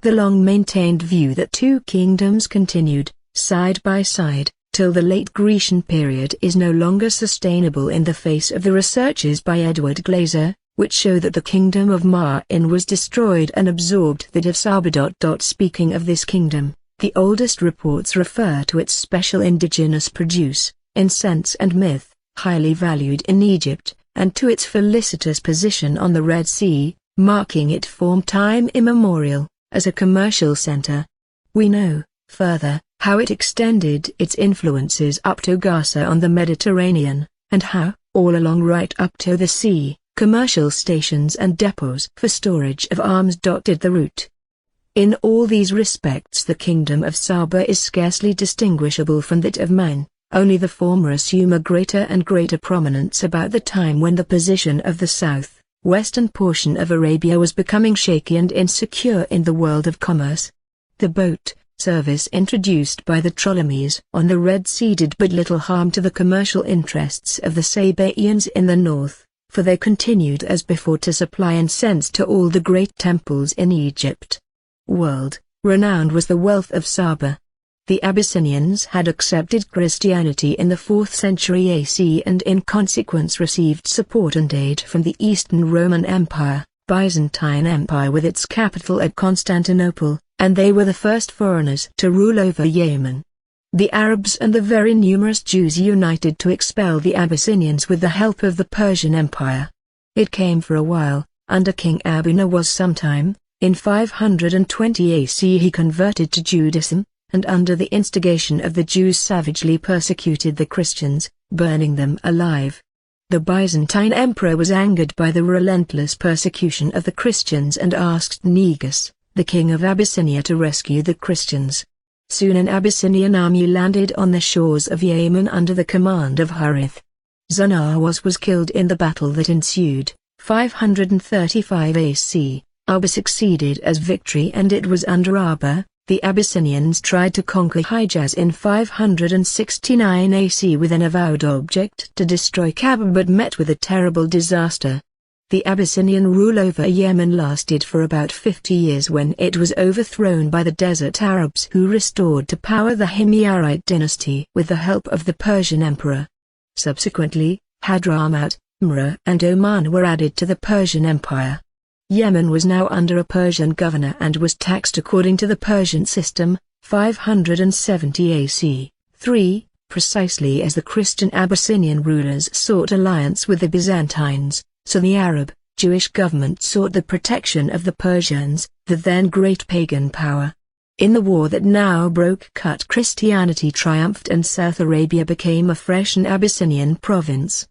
The long-maintained view that two kingdoms continued, side by side, till the late Grecian period is no longer sustainable in the face of the researches by Edward Glaser, which show that the kingdom of Ma'in was destroyed and absorbed that of Saba. Speaking of this kingdom, the oldest reports refer to its special indigenous produce, incense and myth, highly valued in Egypt, and to its felicitous position on the Red Sea, marking it from time immemorial, as a commercial center. We know, further, how it extended its influences up to Gaza on the Mediterranean, and how, all along right up to the sea, commercial stations and depots for storage of arms dotted the route. In all these respects the kingdom of Saba is scarcely distinguishable from that of Man, only the former assume a greater and greater prominence about the time when the position of the south-western portion of Arabia was becoming shaky and insecure in the world of commerce. The boat service introduced by the Ptolemies on the Red Sea did but little harm to the commercial interests of the Sabaeans in the north, for they continued as before to supply incense to all the great temples in Egypt. World-renowned was the wealth of Saba. The Abyssinians had accepted Christianity in the 4th century AC and in consequence received support and aid from the Eastern Roman Empire, Byzantine Empire with its capital at Constantinople, and they were the first foreigners to rule over Yemen. The Arabs and the very numerous Jews united to expel the Abyssinians with the help of the Persian Empire. It came for a while, under King Abu Nawas sometime. In 520 AC he converted to Judaism, and under the instigation of the Jews savagely persecuted the Christians, burning them alive. The Byzantine emperor was angered by the relentless persecution of the Christians and asked Negus, the king of Abyssinia, to rescue the Christians. Soon an Abyssinian army landed on the shores of Yemen under the command of Harith. Zanawas was killed in the battle that ensued, 535 AC. Aba succeeded as victory, and it was under Aba, the Abyssinians tried to conquer Hijaz in 569 AC with an avowed object to destroy Kaaba, but met with a terrible disaster. The Abyssinian rule over Yemen lasted for about 50 years when it was overthrown by the desert Arabs, who restored to power the Himyarite dynasty with the help of the Persian emperor. Subsequently, Hadramaut, Murrah and Oman were added to the Persian Empire. Yemen was now under a Persian governor and was taxed according to the Persian system, 570 AC. 3. Precisely as the Christian Abyssinian rulers sought alliance with the Byzantines, so the Arab, Jewish government sought the protection of the Persians, the then great pagan power. In the war that now broke out, Christianity triumphed and South Arabia became a fresh and Abyssinian province.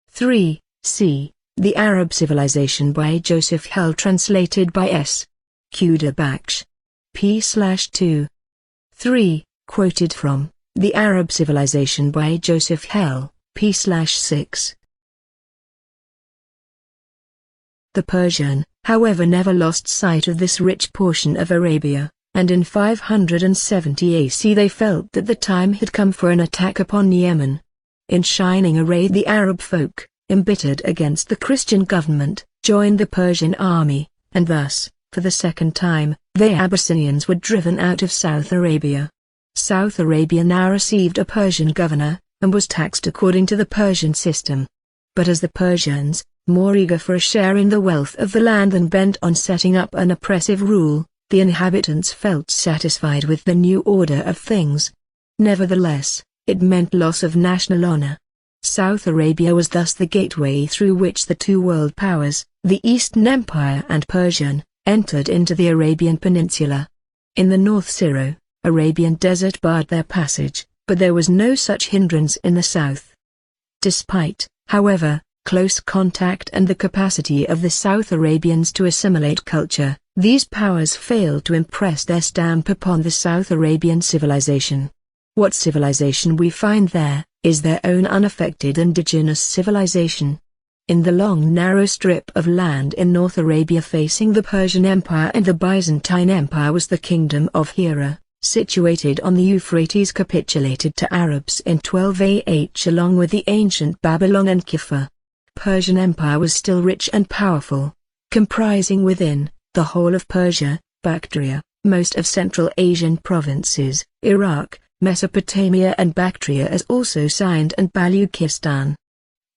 3. C. The Arab Civilization by Joseph Hell, translated by S. Kuda p/2. 3. Quoted from The Arab Civilization by Joseph Hell, p/6. The Persian, however, never lost sight of this rich portion of Arabia, and in 570 AC they felt that the time had come for an attack upon Yemen. In shining array the Arab folk, embittered against the Christian government, joined the Persian army, and thus, for the second time, the Abyssinians were driven out of South Arabia. South Arabia now received a Persian governor, and was taxed according to the Persian system. But as the Persians, more eager for a share in the wealth of the land than bent on setting up an oppressive rule, the inhabitants felt satisfied with the new order of things. Nevertheless, it meant loss of national honor. South Arabia was thus the gateway through which the two world powers, the Eastern Empire and Persian, entered into the Arabian Peninsula. In the North Syro-Arabian desert barred their passage, but there was no such hindrance in the south. Despite, however, close contact and the capacity of the South Arabians to assimilate culture, these powers failed to impress their stamp upon the South Arabian civilization. What civilization we find there, is their own unaffected indigenous civilization. In the long narrow strip of land in North Arabia facing the Persian Empire and the Byzantine Empire was the kingdom of Hira, situated on the Euphrates, capitulated to Arabs in 12 AH along with the ancient Babylon and Kiffa. Persian Empire was still rich and powerful, comprising within the whole of Persia, Bactria, most of Central Asian provinces, Iraq, Mesopotamia and Bactria, as also Sindh and Baluchistan.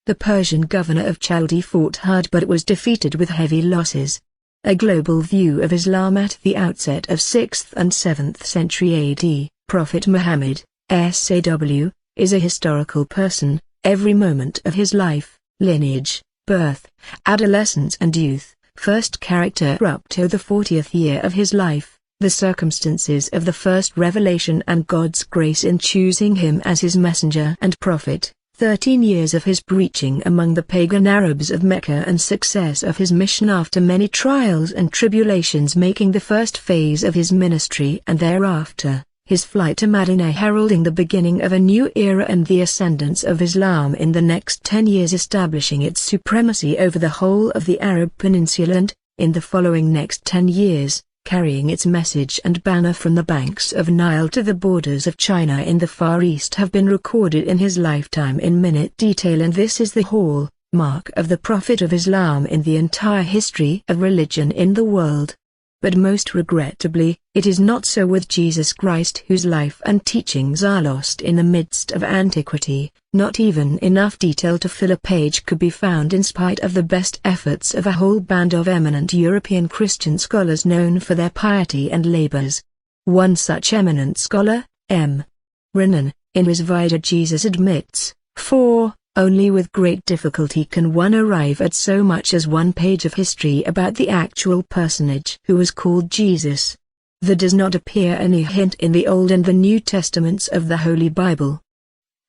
The Persian governor of Chaldee fought hard but was defeated with heavy losses. A global view of Islam at the outset of 6th and 7th century AD, Prophet Muhammad, SAW, is a historical person, every moment of his life, lineage, birth, adolescence and youth, first character up to the 40th year of his life, the circumstances of the first revelation and God's grace in choosing him as his messenger and prophet. 13 years of his preaching among the pagan Arabs of Mecca and success of his mission after many trials and tribulations, making the first phase of his ministry, and thereafter, his flight to Medina heralding the beginning of a new era and the ascendance of Islam in the next 10 years, establishing its supremacy over the whole of the Arab Peninsula and, in the following next 10 years, carrying its message and banner from the banks of Nile to the borders of China in the Far East, have been recorded in his lifetime in minute detail, and this is the hallmark of the Prophet of Islam in the entire history of religion in the world. But most regrettably, it is not so with Jesus Christ, whose life and teachings are lost in the midst of antiquity. Not even enough detail to fill a page could be found in spite of the best efforts of a whole band of eminent European Christian scholars known for their piety and labors. One such eminent scholar, M. Renan, in his Vida Jesus admits, for only with great difficulty can one arrive at so much as one page of history about the actual personage who was called Jesus. There does not appear any hint in the Old and the New Testaments of the Holy Bible.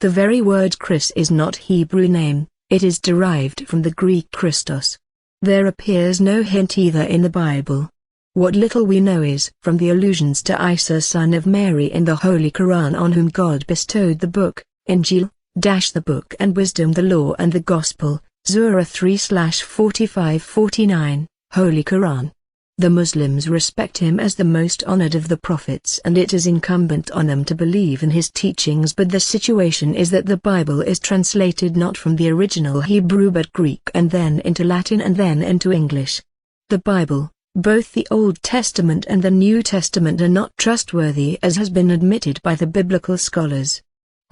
The very word Chris is not Hebrew name, it is derived from the Greek Christos. There appears no hint either in the Bible. What little we know is from the allusions to Isa, son of Mary, in the Holy Quran, on whom God bestowed the book, Injil, the book and wisdom, the law and the gospel, Surah 3/45-49, Holy Quran. The Muslims respect him as the most honored of the prophets, and it is incumbent on them to believe in his teachings. But the situation is that the Bible is translated not from the original Hebrew but Greek, and then into Latin, and then into English. The Bible, both the Old Testament and the New Testament, are not trustworthy, as has been admitted by the biblical scholars.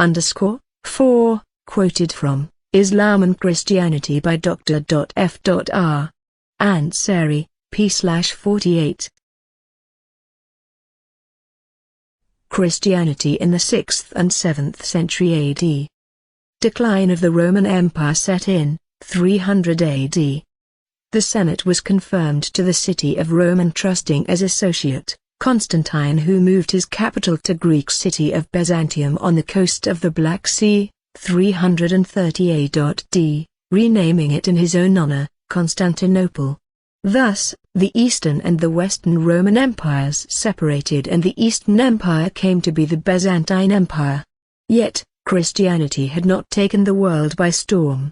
_ 4, quoted from Islam and Christianity by Dr. F. R. Ansari, p/48. Christianity in the 6th and 7th century AD. Decline of the Roman Empire set in, 300 AD. The Senate was confirmed to the city of Rome, entrusting as associate, Constantine, who moved his capital to Greek city of Byzantium on the coast of the Black Sea, 330 AD, renaming it in his own honor, Constantinople. Thus, the Eastern and the Western Roman empires separated, and the Eastern Empire came to be the Byzantine Empire. Yet, Christianity had not taken the world by storm.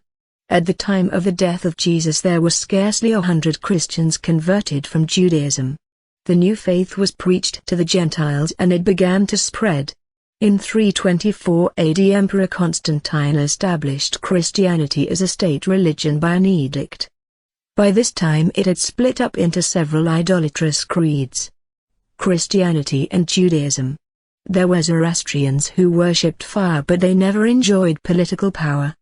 At the time of the death of Jesus, there were scarcely 100 Christians converted from Judaism. The new faith was preached to the Gentiles, and it began to spread. In 324 AD, Emperor Constantine established Christianity as a state religion by an edict. By this time it had split up into several idolatrous creeds: Christianity and Judaism. There were Zoroastrians who worshipped fire, but they never enjoyed political power.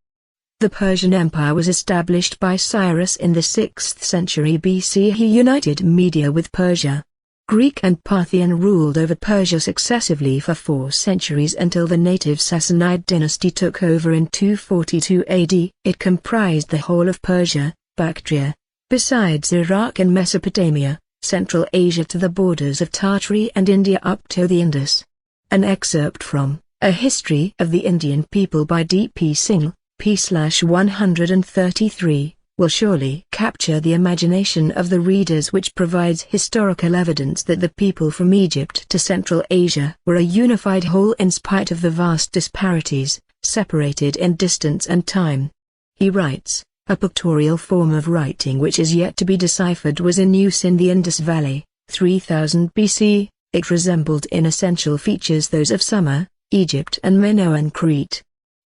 The Persian Empire was established by Cyrus in the 6th century BC. He united Media with Persia. Greek and Parthian ruled over Persia successively for 4 centuries until the native Sassanid dynasty took over in 242 AD. It comprised the whole of Persia, Bactria, besides Iraq and Mesopotamia, Central Asia to the borders of Tartary and India up to the Indus. An excerpt from A History of the Indian People by D.P. Singhal, p/133, will surely capture the imagination of the readers, which provides historical evidence that the people from Egypt to Central Asia were a unified whole in spite of the vast disparities, separated in distance and time. He writes, a pictorial form of writing which is yet to be deciphered was in use in the Indus Valley, 3000 BC. It resembled in essential features those of Sumer, Egypt and Minoan Crete.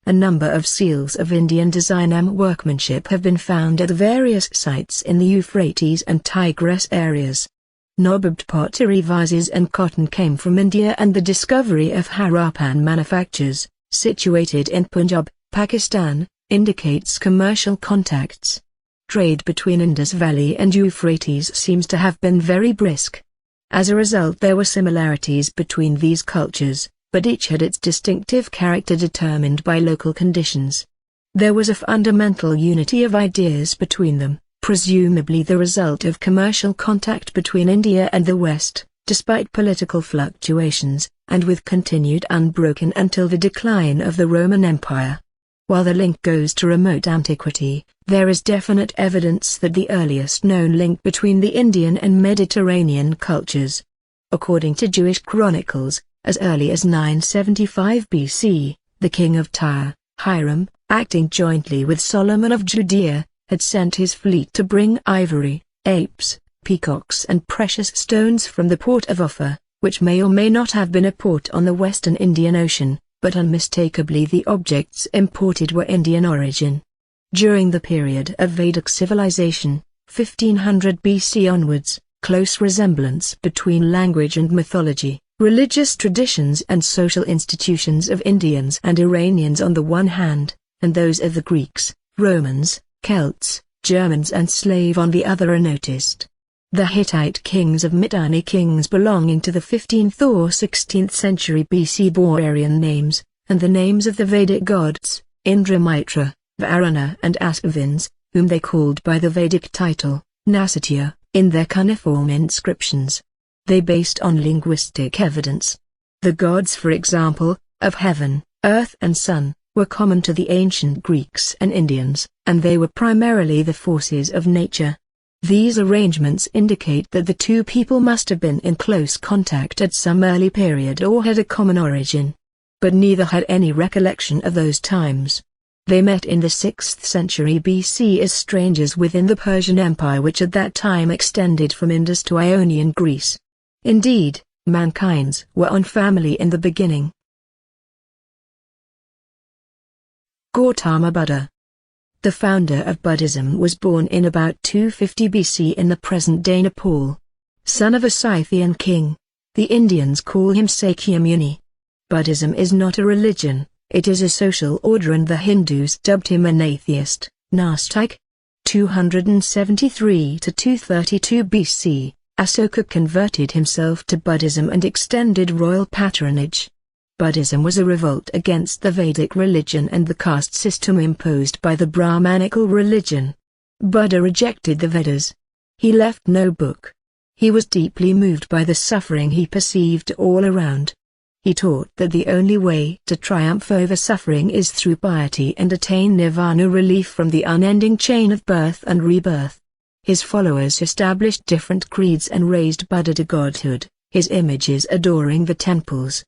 A number of seals of Indian design and workmanship have been found at various sites in the Euphrates and Tigris areas. Knobbed pottery vases and cotton came from India, and the discovery of Harappan manufactures, situated in Punjab, Pakistan, indicates commercial contacts. Trade between Indus Valley and Euphrates seems to have been very brisk. As a result, there were similarities between these cultures, but each had its distinctive character determined by local conditions. There was a fundamental unity of ideas between them, presumably the result of commercial contact between India and the West, despite political fluctuations, and with continued unbroken until the decline of the Roman Empire. While the link goes to remote antiquity, there is definite evidence that the earliest known link between the Indian and Mediterranean cultures. According to Jewish chronicles, as early as 975 BC, the king of Tyre, Hiram, acting jointly with Solomon of Judea, had sent his fleet to bring ivory, apes, peacocks and precious stones from the port of Ophir, which may or may not have been a port on the western Indian Ocean, but unmistakably the objects imported were Indian origin. During the period of Vedic civilization, 1500 BC onwards, close resemblance between language and mythology, religious traditions and social institutions of Indians and Iranians on the one hand, and those of the Greeks, Romans, Celts, Germans and Slave on the other are noticed. The Hittite kings of Mitanni, kings belonging to the 15th or 16th century BC, bore Aryan names, and the names of the Vedic gods, Indra, Mitra, Varuna and Asvins, whom they called by the Vedic title, Nasatya, in their cuneiform inscriptions. They based on linguistic evidence. The gods, for example, of heaven, earth and sun, were common to the ancient Greeks and Indians, and they were primarily the forces of nature. These arrangements indicate that the two people must have been in close contact at some early period or had a common origin. But neither had any recollection of those times. They met in the 6th century BC as strangers within the Persian Empire, which at that time extended from Indus to Ionian Greece. Indeed, mankind's were one family in the beginning. Gautama Buddha. The founder of Buddhism was born in about 250 BC in the present-day Nepal. Son of a Scythian king, the Indians call him Sakya Muni. Buddhism is not a religion, it is a social order, and the Hindus dubbed him an atheist, Nastik. 273 to 232 BC. Asoka converted himself to Buddhism and extended royal patronage. Buddhism was a revolt against the Vedic religion and the caste system imposed by the Brahmanical religion. Buddha rejected the Vedas. He left no book. He was deeply moved by the suffering he perceived all around. He taught that the only way to triumph over suffering is through piety and attain nirvana, relief from the unending chain of birth and rebirth. His followers established different creeds and raised Buddha to godhood, his images adoring the temples.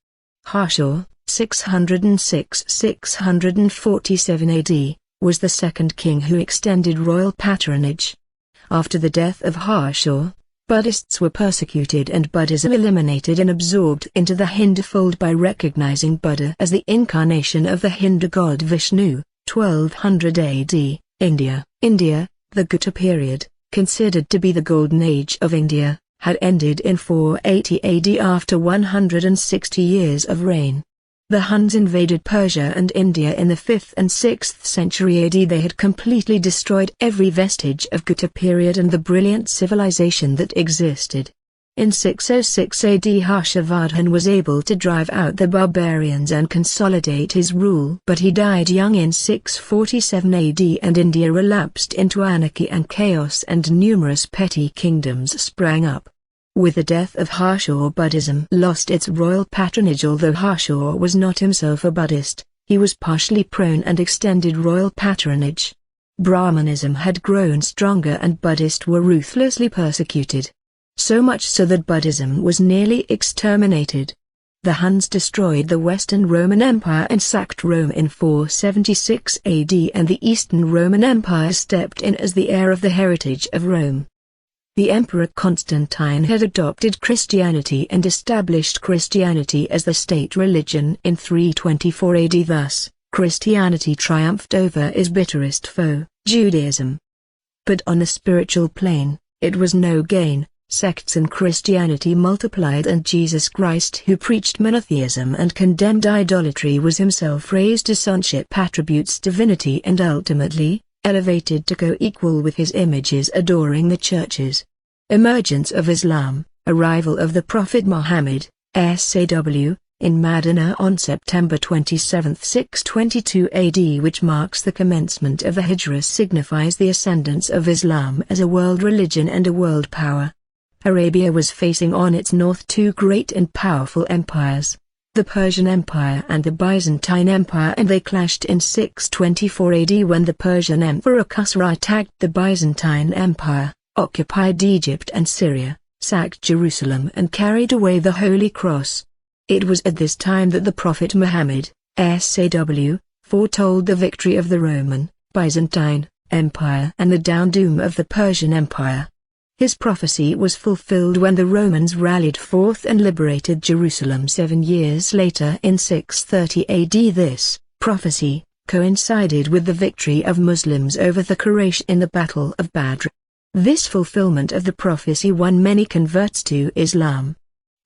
Harsha, 606–647 AD, was the second king who extended royal patronage. After the death of Harsha, Buddhists were persecuted and Buddhism eliminated and absorbed into the Hindu fold by recognizing Buddha as the incarnation of the Hindu god Vishnu. 1200 AD, India, the Gupta period, considered to be the Golden Age of India, had ended in 480 AD after 160 years of reign. The Huns invaded Persia and India in the 5th and 6th century AD. They had completely destroyed every vestige of Gupta period and the brilliant civilization that existed. In 606 AD Harshavardhan was able to drive out the barbarians and consolidate his rule, but he died young in 647 AD and India relapsed into anarchy and chaos and numerous petty kingdoms sprang up. With the death of Harshavar, Buddhism lost its royal patronage. Although Harshavar was not himself a Buddhist, he was partially prone and extended royal patronage. Brahmanism had grown stronger and Buddhists were ruthlessly persecuted. So much so that Buddhism was nearly exterminated. The Huns destroyed the Western Roman Empire and sacked Rome in 476 AD, and the Eastern Roman Empire stepped in as the heir of the heritage of Rome. The Emperor Constantine had adopted Christianity and established Christianity as the state religion in 324 AD. Thus, Christianity triumphed over his bitterest foe, Judaism. But on the spiritual plane, it was no gain. Sects in Christianity multiplied and Jesus Christ, who preached monotheism and condemned idolatry, was himself raised to sonship attributes divinity and ultimately, elevated to co-equal with his images adoring the churches. Emergence of Islam, arrival of the Prophet Muhammad, SAW, in Medina on September 27, 622 AD, which marks the commencement of the Hijra, signifies the ascendance of Islam as a world religion and a world power. Arabia was facing on its north two great and powerful empires, the Persian Empire and the Byzantine Empire, and they clashed in 624 AD when the Persian Emperor Khusro attacked the Byzantine Empire, occupied Egypt and Syria, sacked Jerusalem and carried away the Holy Cross. It was at this time that the Prophet Muhammad, SAW, foretold the victory of the Roman, Byzantine, Empire and the doom of the Persian Empire. His prophecy was fulfilled when the Romans rallied forth and liberated Jerusalem 7 years later in 630 AD. This prophecy coincided with the victory of Muslims over the Quraysh in the Battle of Badr. This fulfillment of the prophecy won many converts to Islam.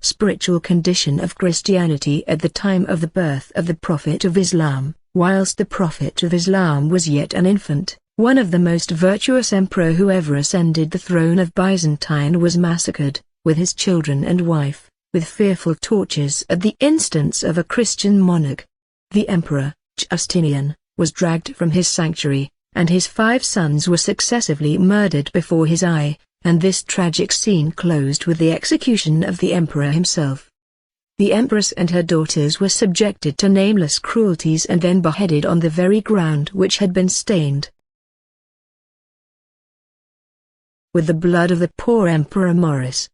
Spiritual condition of Christianity at the time of the birth of the Prophet of Islam. Whilst the Prophet of Islam was yet an infant, one of the most virtuous emperor who ever ascended the throne of Byzantine was massacred, with his children and wife, with fearful tortures at the instance of a Christian monarch. The emperor, Justinian, was dragged from his sanctuary, and his 5 sons were successively murdered before his eye, and this tragic scene closed with the execution of the emperor himself. The empress and her daughters were subjected to nameless cruelties and then beheaded on the very ground which had been stained with the blood of the poor Emperor Maurice.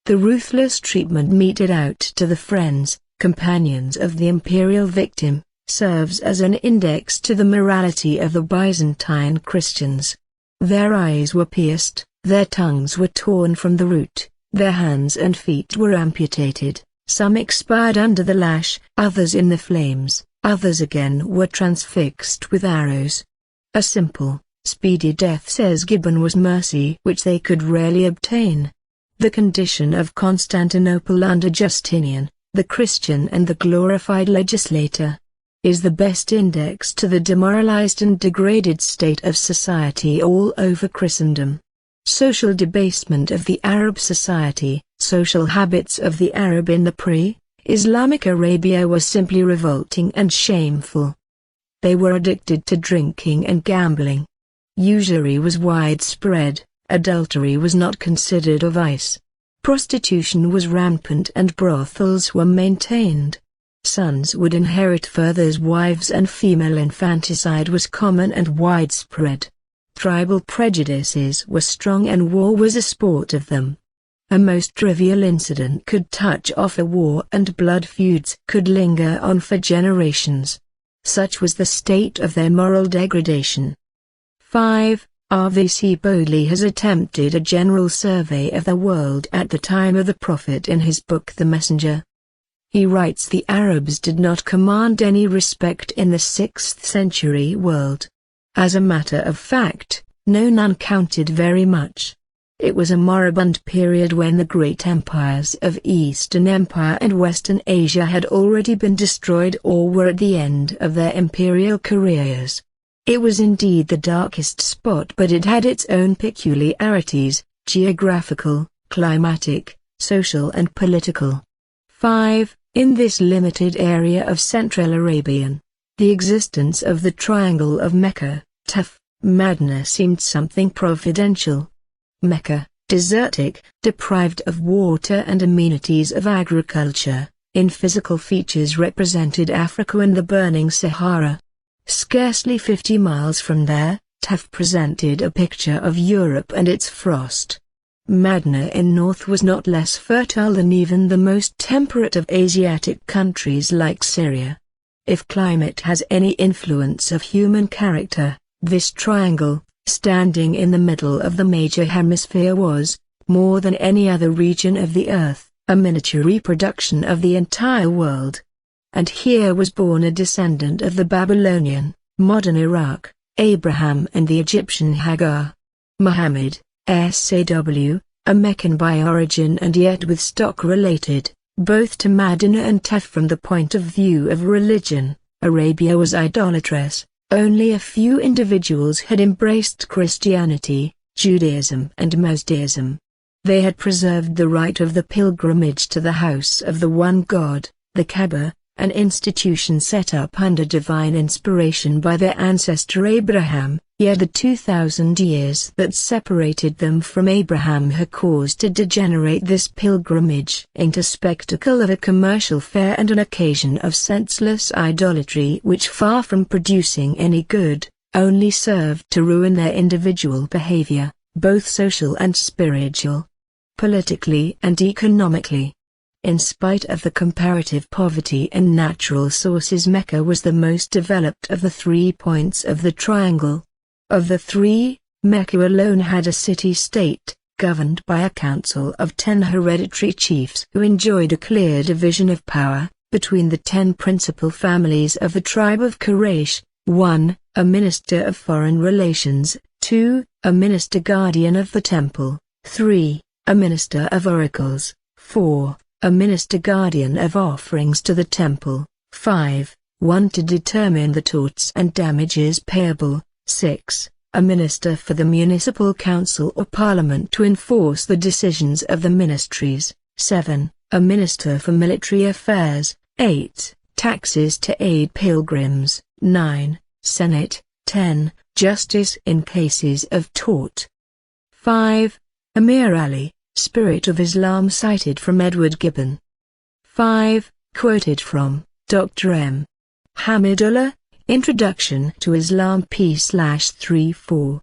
The ruthless treatment meted out to the friends, companions of the imperial victim, serves as an index to the morality of the Byzantine Christians. Their eyes were pierced, their tongues were torn from the root, their hands and feet were amputated, some expired under the lash, others in the flames, others again were transfixed with arrows. A simple, speedy death, says Gibbon, was mercy which they could rarely obtain. The condition of Constantinople under Justinian, the Christian and the glorified legislator, is the best index to the demoralized and degraded state of society all over Christendom. Social debasement of the Arab society, social habits of the Arab in the pre-Islamic Arabia were simply revolting and shameful. They were addicted to drinking and gambling. Usury was widespread, adultery was not considered a vice. Prostitution was rampant and brothels were maintained. Sons would inherit fathers' wives and female infanticide was common and widespread. Tribal prejudices were strong and war was a sport of them. A most trivial incident could touch off a war and blood feuds could linger on for generations. Such was the state of their moral degradation. 5. RVC Bodley has attempted a general survey of the world at the time of the Prophet in his book The Messenger. He writes the Arabs did not command any respect in the 6th century world. As a matter of fact, no, none counted very much. It was a moribund period when the great empires of Eastern Empire and Western Asia had already been destroyed or were at the end of their imperial careers. It was indeed the darkest spot, but it had its own peculiarities, geographical, climatic, social and political. 5. In this limited area of Central Arabian, the existence of the Triangle of Mecca, Taf, Medina seemed something providential. Mecca, desertic, deprived of water and amenities of agriculture, in physical features represented Africa and the burning Sahara. Scarcely 50 miles from there, Taf presented a picture of Europe and its frost. Medina in north was not less fertile than even the most temperate of Asiatic countries like Syria. If climate has any influence of human character, this triangle, standing in the middle of the major hemisphere, was, more than any other region of the earth, a miniature reproduction of the entire world. And here was born a descendant of the Babylonian, modern Iraq, Abraham and the Egyptian Hagar. Muhammad, SAW, a Meccan by origin and yet with stock related, both to Medina and Taf from the point of view of religion. Arabia was idolatrous. Only a few individuals had embraced Christianity, Judaism and Mazdaism. They had preserved the right of the pilgrimage to the house of the one God, the Kaaba, an institution set up under divine inspiration by their ancestor Abraham, yet the 2,000 years that separated them from Abraham had caused to degenerate this pilgrimage into spectacle of a commercial fair and an occasion of senseless idolatry which, far from producing any good, only served to ruin their individual behavior, both social and spiritual, politically and economically. In spite of the comparative poverty and natural sources, Mecca was the most developed of the 3 points of the triangle. Of the 3, Mecca alone had a city-state, governed by a council of 10 hereditary chiefs who enjoyed a clear division of power, between the 10 principal families of the tribe of Quraysh: 1. A minister of foreign relations, 2. A minister guardian of the temple, 3. A minister of oracles, 4. A minister guardian of offerings to the temple, 5. One to determine the torts and damages payable, 6. A minister for the municipal council or parliament to enforce the decisions of the ministries, 7. A minister for military affairs, 8. Taxes to aid pilgrims, 9. Senate, 10. Justice in cases of tort. 5. Amir Ali, Spirit of Islam, cited from Edward Gibbon. 5. Quoted from Dr. M. Hamidullah, Introduction to Islam p/34.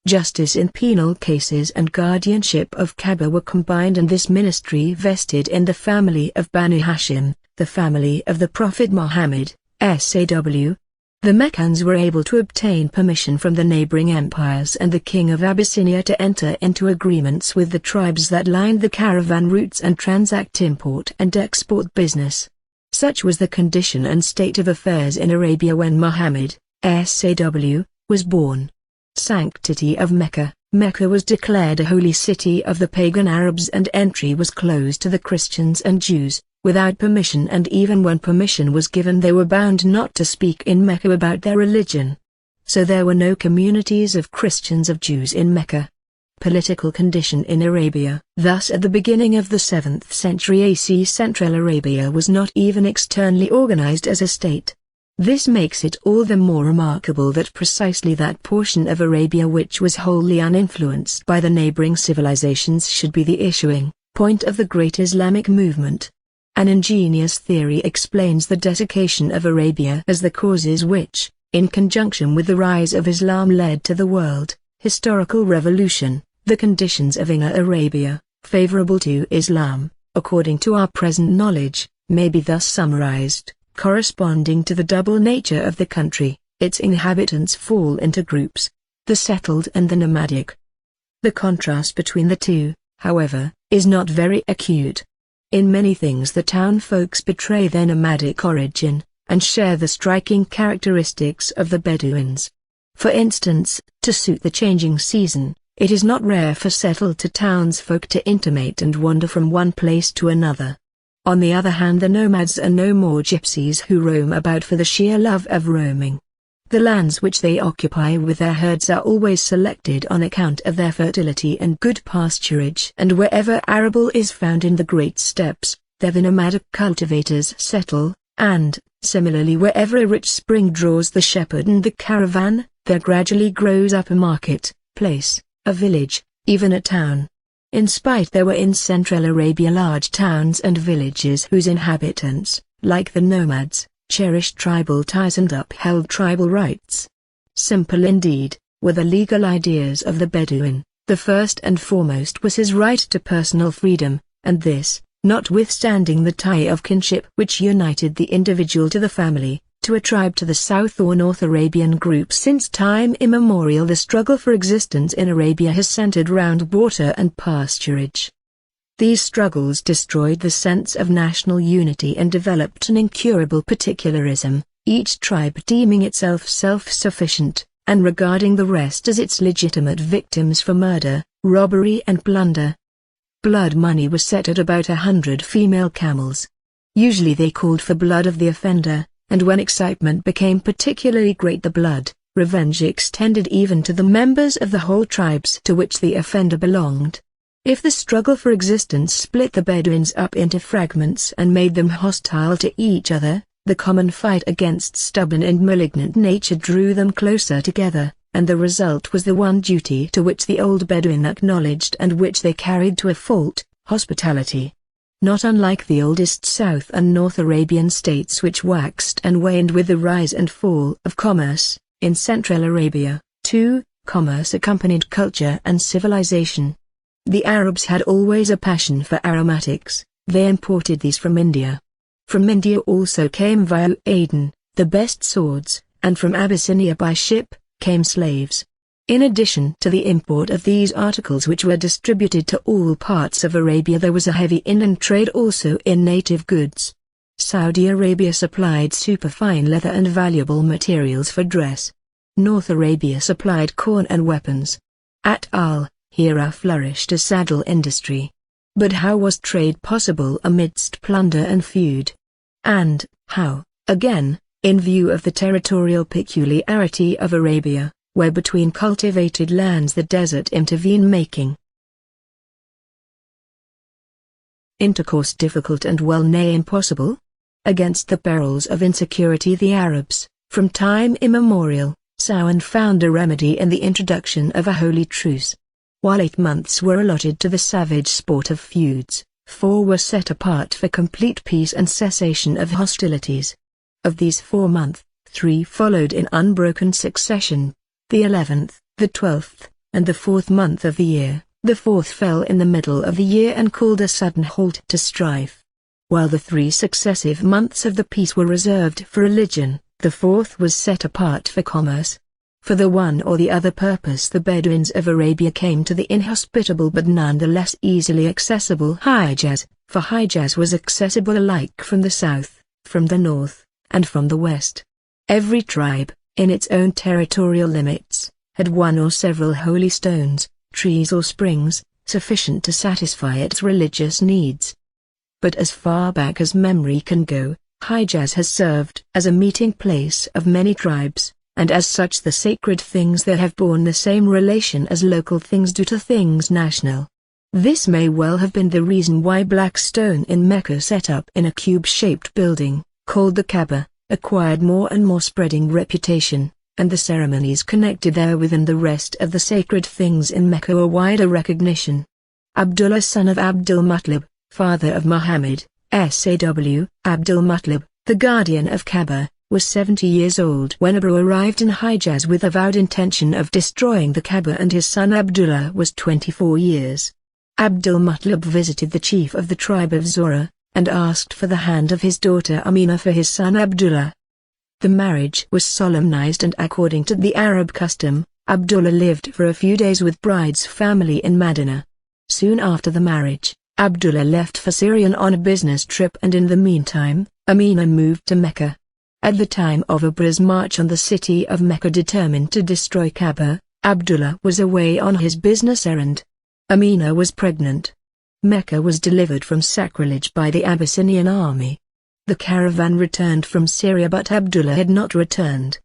Justice in penal cases and guardianship of Kaaba were combined, and this ministry vested in the family of Banu Hashim, the family of the Prophet Muhammad, SAW. The Meccans were able to obtain permission from the neighboring empires and the king of Abyssinia to enter into agreements with the tribes that lined the caravan routes and transact import and export business. Such was the condition and state of affairs in Arabia when Muhammad, SAW, was born. Sanctity of Mecca. Mecca was declared a holy city of the pagan Arabs and entry was closed to the Christians and Jews, without permission, and even when permission was given they were bound not to speak in Mecca about their religion. So there were no communities of Christians of Jews in Mecca. Political condition in Arabia. Thus at the beginning of the 7th century AC, Central Arabia was not even externally organized as a state. This makes it all the more remarkable that precisely that portion of Arabia which was wholly uninfluenced by the neighboring civilizations should be the issuing point of the great Islamic movement. An ingenious theory explains the desiccation of Arabia as the causes which, in conjunction with the rise of Islam, led to the world historical revolution. The conditions of Inner Arabia, favorable to Islam, according to our present knowledge, may be thus summarized: corresponding to the double nature of the country, its inhabitants fall into groups, the settled and the nomadic. The contrast between the two, however, is not very acute. In many things the town folks betray their nomadic origin, and share the striking characteristics of the Bedouins. For instance, to suit the changing season, it is not rare for settled townsfolk to intimate and wander from one place to another. On the other hand, the nomads are no more gypsies who roam about for the sheer love of roaming. The lands which they occupy with their herds are always selected on account of their fertility and good pasturage, and wherever arable is found in the great steppes, there the nomadic cultivators settle, and, similarly, wherever a rich spring draws the shepherd and the caravan, there gradually grows up a market place, a village, even a town. In spite there were in Central Arabia large towns and villages whose inhabitants, like the nomads, cherished tribal ties and upheld tribal rights. Simple indeed were the legal ideas of the Bedouin. The first and foremost was his right to personal freedom, and this, notwithstanding the tie of kinship which united the individual to the family, to a tribe, to the South or North Arabian group. Since time immemorial the struggle for existence in Arabia has centered round water and pasturage. These struggles destroyed the sense of national unity and developed an incurable particularism, each tribe deeming itself self-sufficient, and regarding the rest as its legitimate victims for murder, robbery and plunder. Blood money was set at about 100 female camels. Usually they called for blood of the offender, and when excitement became particularly great the blood revenge extended even to the members of the whole tribes to which the offender belonged. If the struggle for existence split the Bedouins up into fragments and made them hostile to each other, the common fight against stubborn and malignant nature drew them closer together, and the result was the one duty to which the old Bedouin acknowledged and which they carried to a fault: hospitality. Not unlike the oldest South and North Arabian states which waxed and waned with the rise and fall of commerce, in Central Arabia, too, commerce accompanied culture and civilization. The Arabs had always a passion for aromatics. They imported these from India. From India also came via Aden, the best swords, and from Abyssinia by ship, came slaves. In addition to the import of these articles which were distributed to all parts of Arabia, there was a heavy inland trade also in native goods. Saudi Arabia supplied superfine leather and valuable materials for dress. North Arabia supplied corn and weapons. At Al-Hira flourished a saddle industry. But how was trade possible amidst plunder and feud? And how, again, in view of the territorial peculiarity of Arabia, where between cultivated lands the desert intervened, making intercourse difficult and well-nigh impossible? Against the perils of insecurity the Arabs, from time immemorial, sought and found a remedy in the introduction of a holy truce. While 8 months were allotted to the savage sport of feuds, 4 were set apart for complete peace and cessation of hostilities. Of these 4 months, 3 followed in unbroken succession: the 11th, the 12th, and the 4th month of the year. The 4th fell in the middle of the year and called a sudden halt to strife. While the 3 successive months of the peace were reserved for religion, the 4th was set apart for commerce. For the one or the other purpose the Bedouins of Arabia came to the inhospitable but nonetheless easily accessible Hijaz, for Hijaz was accessible alike from the south, from the north, and from the west. Every tribe, in its own territorial limits, had one or several holy stones, trees or springs, sufficient to satisfy its religious needs. But as far back as memory can go, Hijaz has served as a meeting place of many tribes, and as such the sacred things there have borne the same relation as local things do to things national. This may well have been the reason why black stone in Mecca, set up in a cube-shaped building, called the Kaaba, acquired more and more spreading reputation, and the ceremonies connected therewith and the rest of the sacred things in Mecca a wider recognition. Abdullah, son of Abdul Muttalib, father of Muhammad, SAW, Abdul Muttalib, the guardian of Kaaba, was 70 years old when Abu arrived in Hijaz with a vowed intention of destroying the Kaaba, and his son Abdullah was 24 years. Abdul Muttalib visited the chief of the tribe of Zora, and asked for the hand of his daughter Amina for his son Abdullah. The marriage was solemnized, and according to the Arab custom, Abdullah lived for a few days with bride's family in Medina. Soon after the marriage, Abdullah left for Syria on a business trip, and in the meantime, Amina moved to Mecca. At the time of Abra's march on the city of Mecca determined to destroy Kaaba, Abdullah was away on his business errand. Amina was pregnant. Mecca was delivered from sacrilege by the Abyssinian army. The caravan returned from Syria, but Abdullah had not returned.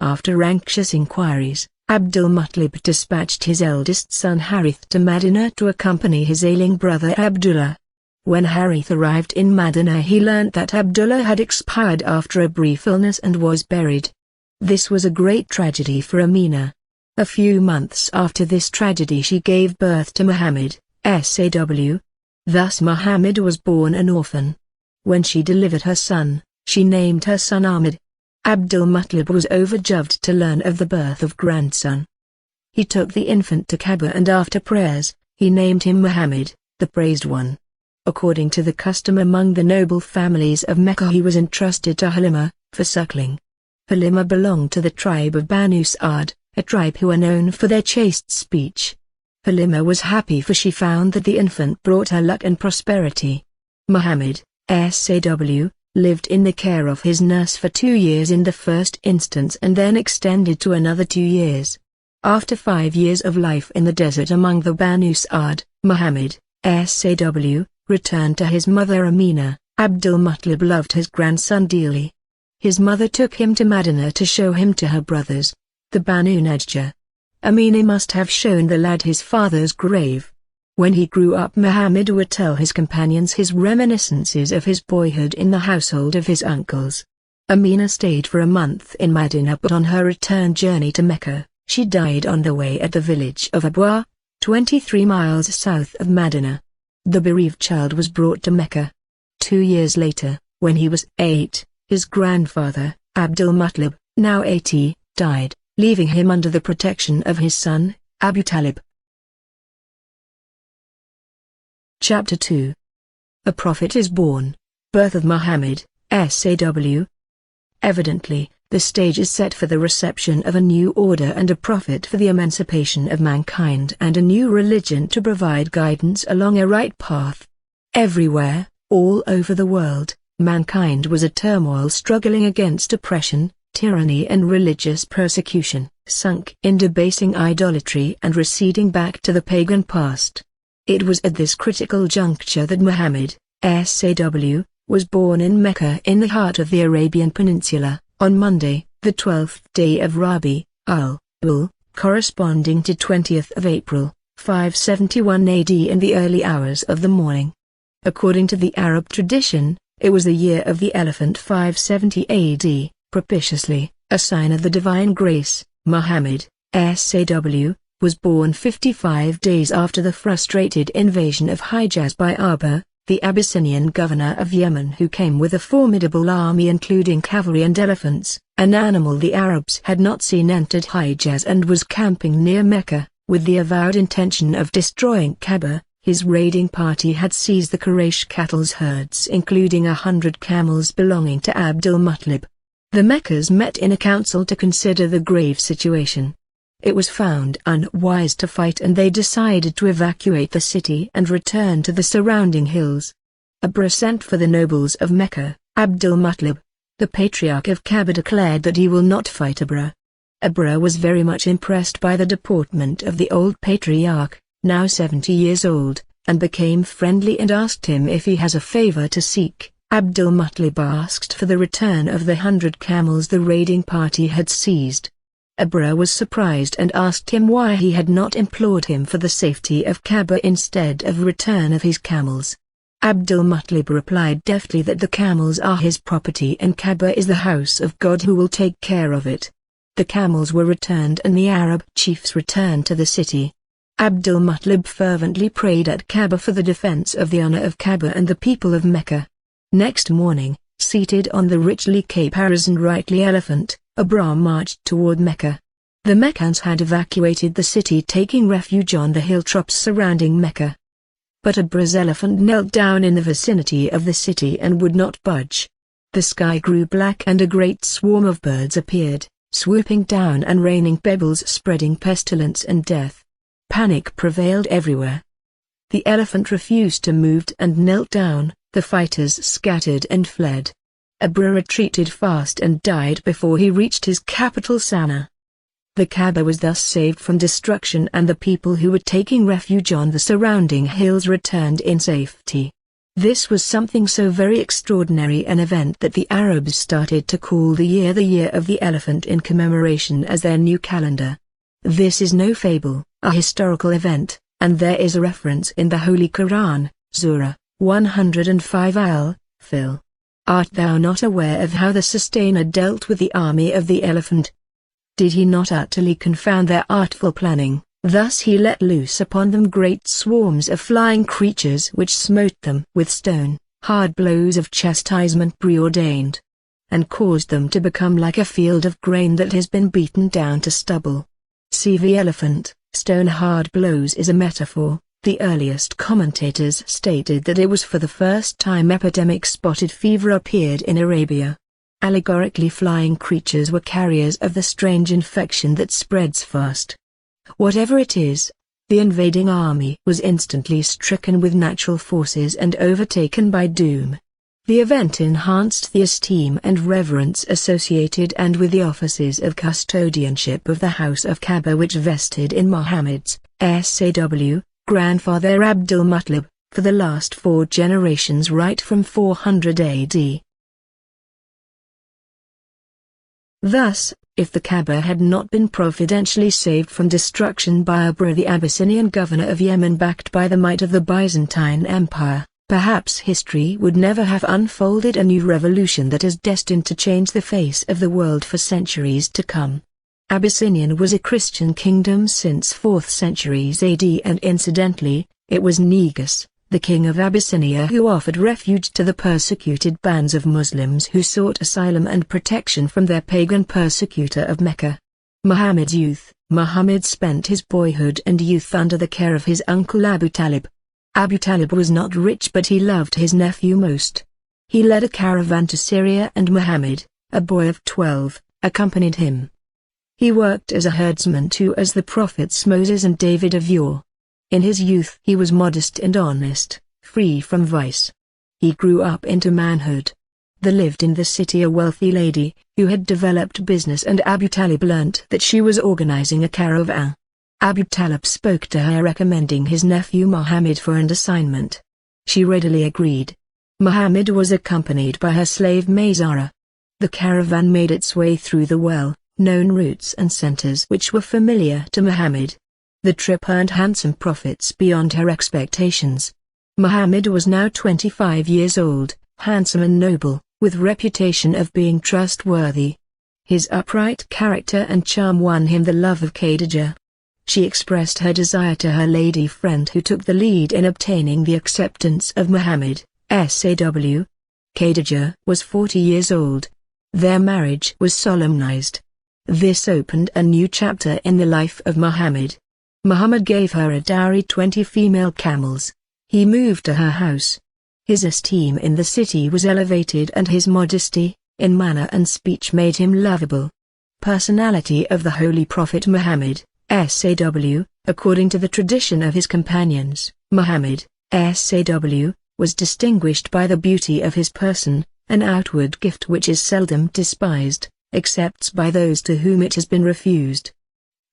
After anxious inquiries, Abdul Muttalib dispatched his eldest son Harith to Medina to accompany his ailing brother Abdullah. When Harith arrived in Medina, he learnt that Abdullah had expired after a brief illness and was buried. This was a great tragedy for Amina. A few months after this tragedy she gave birth to Muhammad, SAW. Thus Muhammad was born an orphan. When she delivered her son, she named her son Ahmad. Abdul Muttalib was overjoyed to learn of the birth of grandson. He took the infant to Kaaba and after prayers, he named him Muhammad, the Praised One. According to the custom among the noble families of Mecca, he was entrusted to Halima, for suckling. Halima belonged to the tribe of Banu Sa'd, a tribe who are known for their chaste speech. Halima was happy for she found that the infant brought her luck and prosperity. Muhammad, SAW, lived in the care of his nurse for 2 years in the first instance and then extended to another 2 years. After 5 years of life in the desert among the Banu Sa'd, Muhammad, SAW, returned to his mother Amina. Abdul Muttalib loved his grandson dearly. His mother took him to Medina to show him to her brothers, the Banu Najjar. Amina must have shown the lad his father's grave. When he grew up, Muhammad would tell his companions his reminiscences of his boyhood in the household of his uncles. Amina stayed for a month in Medina, but on her return journey to Mecca, she died on the way at the village of Abwa, 23 miles south of Medina. The bereaved child was brought to Mecca. 2 years later, when he was 8, his grandfather, Abdul Muttalib, now 80, died, leaving him under the protection of his son, Abu Talib. Chapter 2. A Prophet is Born. Birth of Muhammad, SAW. Evidently, the stage is set for the reception of a new order and a prophet for the emancipation of mankind and a new religion to provide guidance along a right path. Everywhere, all over the world, mankind was at turmoil, struggling against oppression, tyranny and religious persecution, sunk in debasing idolatry and receding back to the pagan past. It was at this critical juncture that Muhammad, SAW, was born in Mecca in the heart of the Arabian Peninsula, on Monday, the 12th day of Rabi' al-Awwal, corresponding to 20th of April, 571 AD, in the early hours of the morning. According to the Arab tradition, it was the year of the elephant 570 AD, propitiously, a sign of the divine grace. Muhammad, SAW, was born 55 days after the frustrated invasion of Hijaz by Aba, the Abyssinian governor of Yemen, who came with a formidable army including cavalry and elephants, an animal the Arabs had not seen, entered Hijaz and was camping near Mecca, with the avowed intention of destroying Kaaba. His raiding party had seized the Quraysh cattle's herds, including 100 camels belonging to Abdul Muttalib. The Meccas met in a council to consider the grave situation. It was found unwise to fight and they decided to evacuate the city and return to the surrounding hills. Abra sent for the nobles of Mecca. Abdul Muttalib, the patriarch of Kaaba, declared that he will not fight Abra. Abra was very much impressed by the deportment of the old patriarch, now 70 years old, and became friendly and asked him if he has a favor to seek. Abdul Muttalib asked for the return of the 100 camels the raiding party had seized. Abra was surprised and asked him why he had not implored him for the safety of Kaaba instead of return of his camels. Abdul Muttalib replied deftly that the camels are his property and Kaaba is the house of God who will take care of it. The camels were returned and the Arab chiefs returned to the city. Abdul Muttalib fervently prayed at Kaaba for the defense of the honor of Kaaba and the people of Mecca. Next morning, seated on the richly caparisoned rightly elephant, Abra marched toward Mecca. The Meccans had evacuated the city, taking refuge on the hilltops surrounding Mecca. But Abra's elephant knelt down in the vicinity of the city and would not budge. The sky grew black and a great swarm of birds appeared, swooping down and raining pebbles, spreading pestilence and death. Panic prevailed everywhere. The elephant refused to move and knelt down. The fighters scattered and fled. Abra retreated fast and died before he reached his capital Sana'a. The Kaaba was thus saved from destruction, and the people who were taking refuge on the surrounding hills returned in safety. This was something so very extraordinary an event that the Arabs started to call the year of the elephant in commemoration as their new calendar. This is no fable, a historical event, and there is a reference in the Holy Quran, Surah 105 al-Fil. Art thou not aware of how the Sustainer dealt with the army of the elephant? Did he not utterly confound their artful planning? Thus he let loose upon them great swarms of flying creatures which smote them with stone, hard blows of chastisement preordained, and caused them to become like a field of grain that has been beaten down to stubble. See the elephant, stone-hard blows is a metaphor. The earliest commentators stated that it was for the first time epidemic spotted fever appeared in Arabia. Allegorically, flying creatures were carriers of the strange infection that spreads fast. Whatever it is, the invading army was instantly stricken with natural forces and overtaken by doom. The event enhanced the esteem and reverence associated and with the offices of custodianship of the House of Kaaba, which vested in Muhammad's SAW grandfather Abdul Muttalib, for the last 4 generations right from 400 AD. Thus, if the Kaaba had not been providentially saved from destruction by Abra the Abyssinian governor of Yemen, backed by the might of the Byzantine Empire, perhaps history would never have unfolded a new revolution that is destined to change the face of the world for centuries to come. Abyssinian was a Christian kingdom since 4th centuries AD, and incidentally, it was Negus, the king of Abyssinia, who offered refuge to the persecuted bands of Muslims who sought asylum and protection from their pagan persecutor of Mecca. Muhammad's youth. Muhammad spent his boyhood and youth under the care of his uncle Abu Talib. Abu Talib was not rich, but he loved his nephew most. He led a caravan to Syria, and Muhammad, a boy of 12, accompanied him. He worked as a herdsman too, as the prophets Moses and David of yore. In his youth he was modest and honest, free from vice. He grew up into manhood. There lived in the city a wealthy lady, who had developed business, and Abu Talib learnt that she was organizing a caravan. Abu Talib spoke to her recommending his nephew Muhammad for an assignment. She readily agreed. Muhammad was accompanied by her slave Maysara. The caravan made its way through the well-known routes and centers which were familiar to Muhammad. The trip earned handsome profits beyond her expectations. Muhammad was now 25 years old, handsome and noble, with reputation of being trustworthy. His upright character and charm won him the love of Khadijah. She expressed her desire to her lady friend, who took the lead in obtaining the acceptance of Muhammad, SAW. Khadijah was 40 years old. Their marriage was solemnized. This opened a new chapter in the life of Muhammad. Muhammad gave her a dowry, 20 female camels. He moved to her house. His esteem in the city was elevated, and his modesty, in manner and speech, made him lovable. Personality of the Holy Prophet Muhammad, SAW. According to the tradition of his companions, Muhammad, SAW, was distinguished by the beauty of his person, an outward gift which is seldom despised, except by those to whom it has been refused.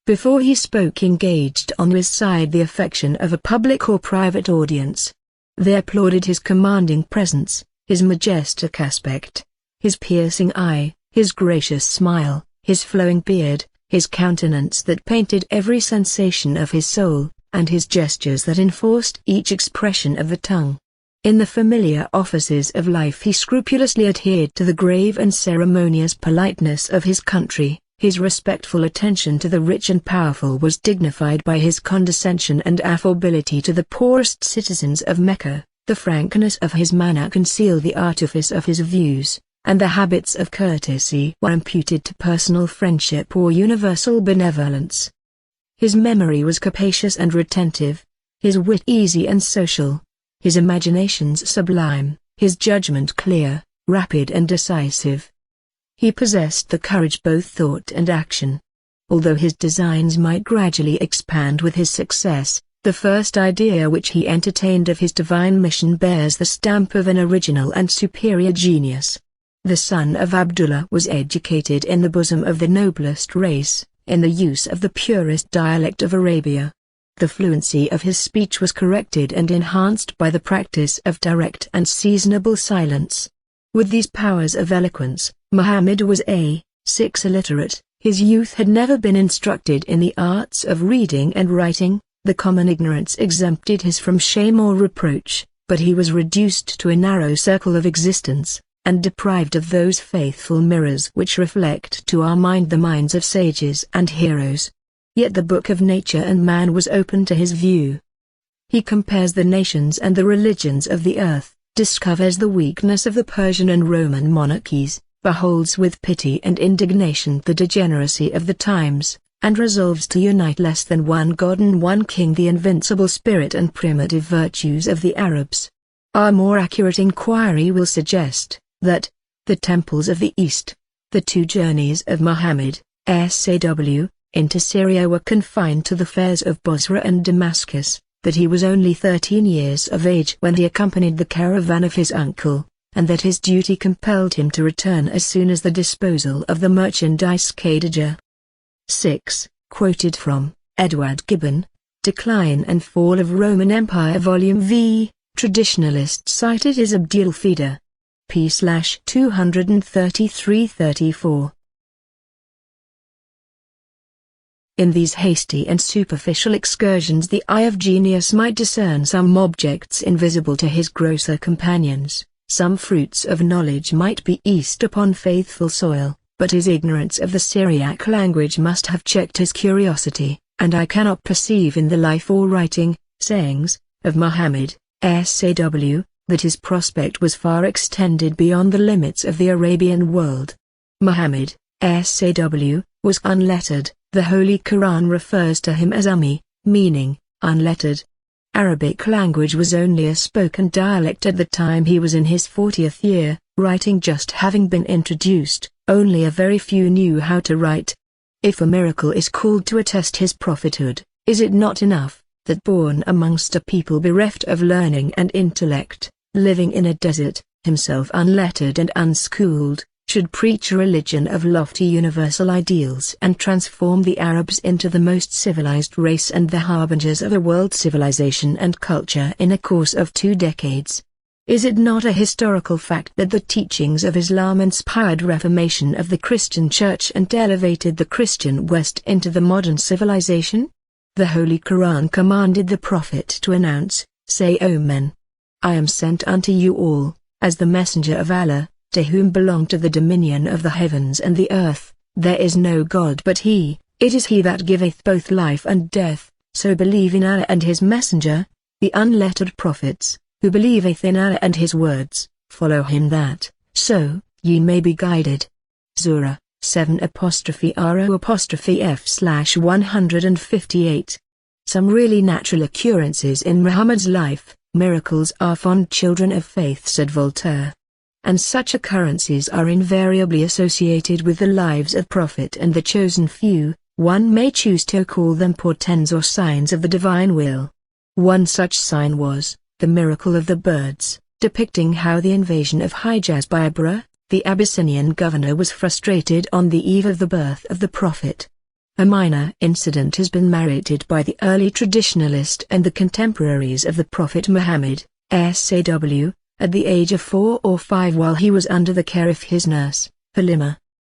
Before he spoke, engaged on his side the affection of a public or private audience. They applauded his commanding presence, his majestic aspect, his piercing eye, his gracious smile, his flowing beard, his countenance that painted every sensation of his soul, and his gestures that enforced each expression of the tongue. In the familiar offices of life he scrupulously adhered to the grave and ceremonious politeness of his country. His respectful attention to the rich and powerful was dignified by his condescension and affability to the poorest citizens of Mecca. The frankness of his manner concealed the artifice of his views, and the habits of courtesy were imputed to personal friendship or universal benevolence. His memory was capacious and retentive, his wit easy and social, his imaginations sublime, his judgment clear, rapid and decisive. He possessed the courage both thought and action. Although his designs might gradually expand with his success, the first idea which he entertained of his divine mission bears the stamp of an original and superior genius. the son of Abdullah, was educated in the bosom of the noblest race, in the use of the purest dialect of Arabia. The fluency of his speech was corrected and enhanced by the practice of direct and seasonable silence. With these powers of eloquence, Muhammad was illiterate. His youth had never been instructed in the arts of reading and writing. The common ignorance exempted his from shame or reproach, but he was reduced to a narrow circle of existence, and deprived of those faithful mirrors which reflect to our mind the minds of sages and heroes. Yet the book of nature and man was open to his view. He compares the nations and the religions of the earth, discovers the weakness of the Persian and Roman monarchies, beholds with pity and indignation the degeneracy of the times, and resolves to unite less than one God and one king, the invincible spirit and primitive virtues of the Arabs. Our more accurate inquiry will suggest that the temples of the East, the two journeys of Muhammad, SAW, into Syria were confined to the fairs of Bosra and Damascus, that he was only 13 years of age when he accompanied the caravan of his uncle, and that his duty compelled him to return as soon as the disposal of the merchandise Khadijah. 6. Quoted from Edward Gibbon, Decline and Fall of Roman Empire Volume V, Traditionalist cited is Abdul Fida. p/233-34. In these hasty and superficial excursions the eye of genius might discern some objects invisible to his grosser companions, some fruits of knowledge might be east upon faithful soil, but his ignorance of the Syriac language must have checked his curiosity, and I cannot perceive in the life or writing, sayings, of Muhammad, SAW, that his prospect was far extended beyond the limits of the Arabian world. Muhammad, SAW, was unlettered. The Holy Quran refers to him as Ummi, meaning unlettered. Arabic language was only a spoken dialect at the time he was in his 40th year, writing just having been introduced. Only a very few knew how to write. If a miracle is called to attest his prophethood, is it not enough that born amongst a people bereft of learning and intellect, living in a desert, himself unlettered and unschooled, should preach a religion of lofty universal ideals and transform the Arabs into the most civilized race and the harbingers of a world civilization and culture in a course of 2 decades? Is it not a historical fact that the teachings of Islam inspired reformation of the Christian Church and elevated the Christian West into the modern civilization? The Holy Quran commanded the Prophet to announce, "Say, O men, I am sent unto you all, as the messenger of Allah, to whom belong to the dominion of the heavens and the earth. There is no God but He, it is He that giveth both life and death, so believe in Allah and His messenger, the unlettered prophets, who believeth in Allah and His words, follow Him that, so, ye may be guided." Surah 7'F/158. Some really natural occurrences in Muhammad's life, miracles are fond children of faith, said Voltaire. And such occurrences are invariably associated with the lives of prophet and the chosen few. One may choose to call them portents or signs of the divine will. One such sign was the miracle of the birds, depicting how the invasion of Hijaz by Abra, the Abyssinian governor, was frustrated on the eve of the birth of the prophet. A minor incident has been narrated by the early traditionalist and the contemporaries of the Prophet Muhammad, SAW, at the age of 4 or 5 while he was under the care of his nurse, Halima.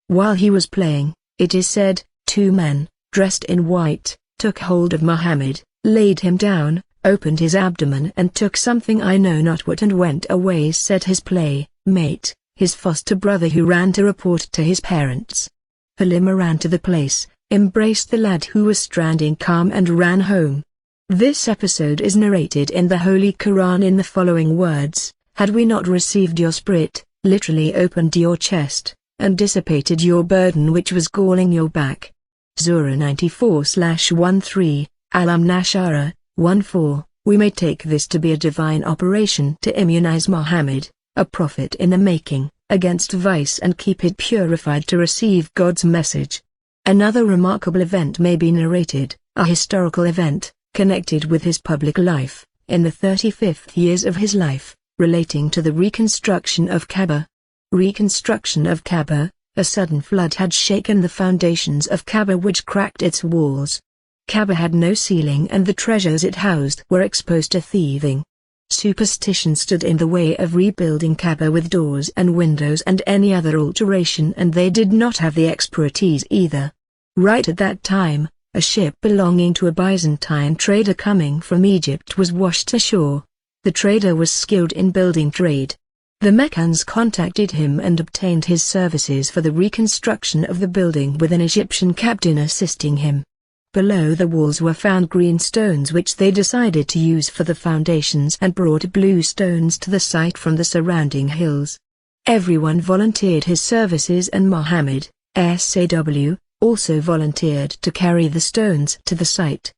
While he was playing, it is said, 2 men, dressed in white, took hold of Muhammad, laid him down, opened his abdomen and took something I know not what and went away, said his playmate, his foster brother, who ran to report to his parents. Halima ran to the place, embraced the lad who was stranding calm and ran home. This episode is narrated in the Holy Quran in the following words: "Had we not received your spirit, literally opened your chest, and dissipated your burden which was galling your back." Surah 94/13, Alam Nashara, 1:4. We may take this to be a divine operation to immunize Muhammad, a prophet in the making, against vice and keep it purified to receive God's message. Another remarkable event may be narrated, a historical event, connected with his public life, in the 35th years of his life, relating to the reconstruction of Kaaba. Reconstruction of Kaaba. A sudden flood had shaken the foundations of Kaaba, which cracked its walls. Kaaba had no ceiling and the treasures it housed were exposed to thieving. Superstition stood in the way of rebuilding Kaaba with doors and windows and any other alteration, and they did not have the expertise either. Right at that time, a ship belonging to a Byzantine trader coming from Egypt was washed ashore. The trader was skilled in building trade. The Meccans contacted him and obtained his services for the reconstruction of the building, with an Egyptian captain assisting him. Below the walls were found green stones which they decided to use for the foundations, and brought blue stones to the site from the surrounding hills. Everyone volunteered his services, and Mohammed, SAW, also volunteered to carry the stones to the site.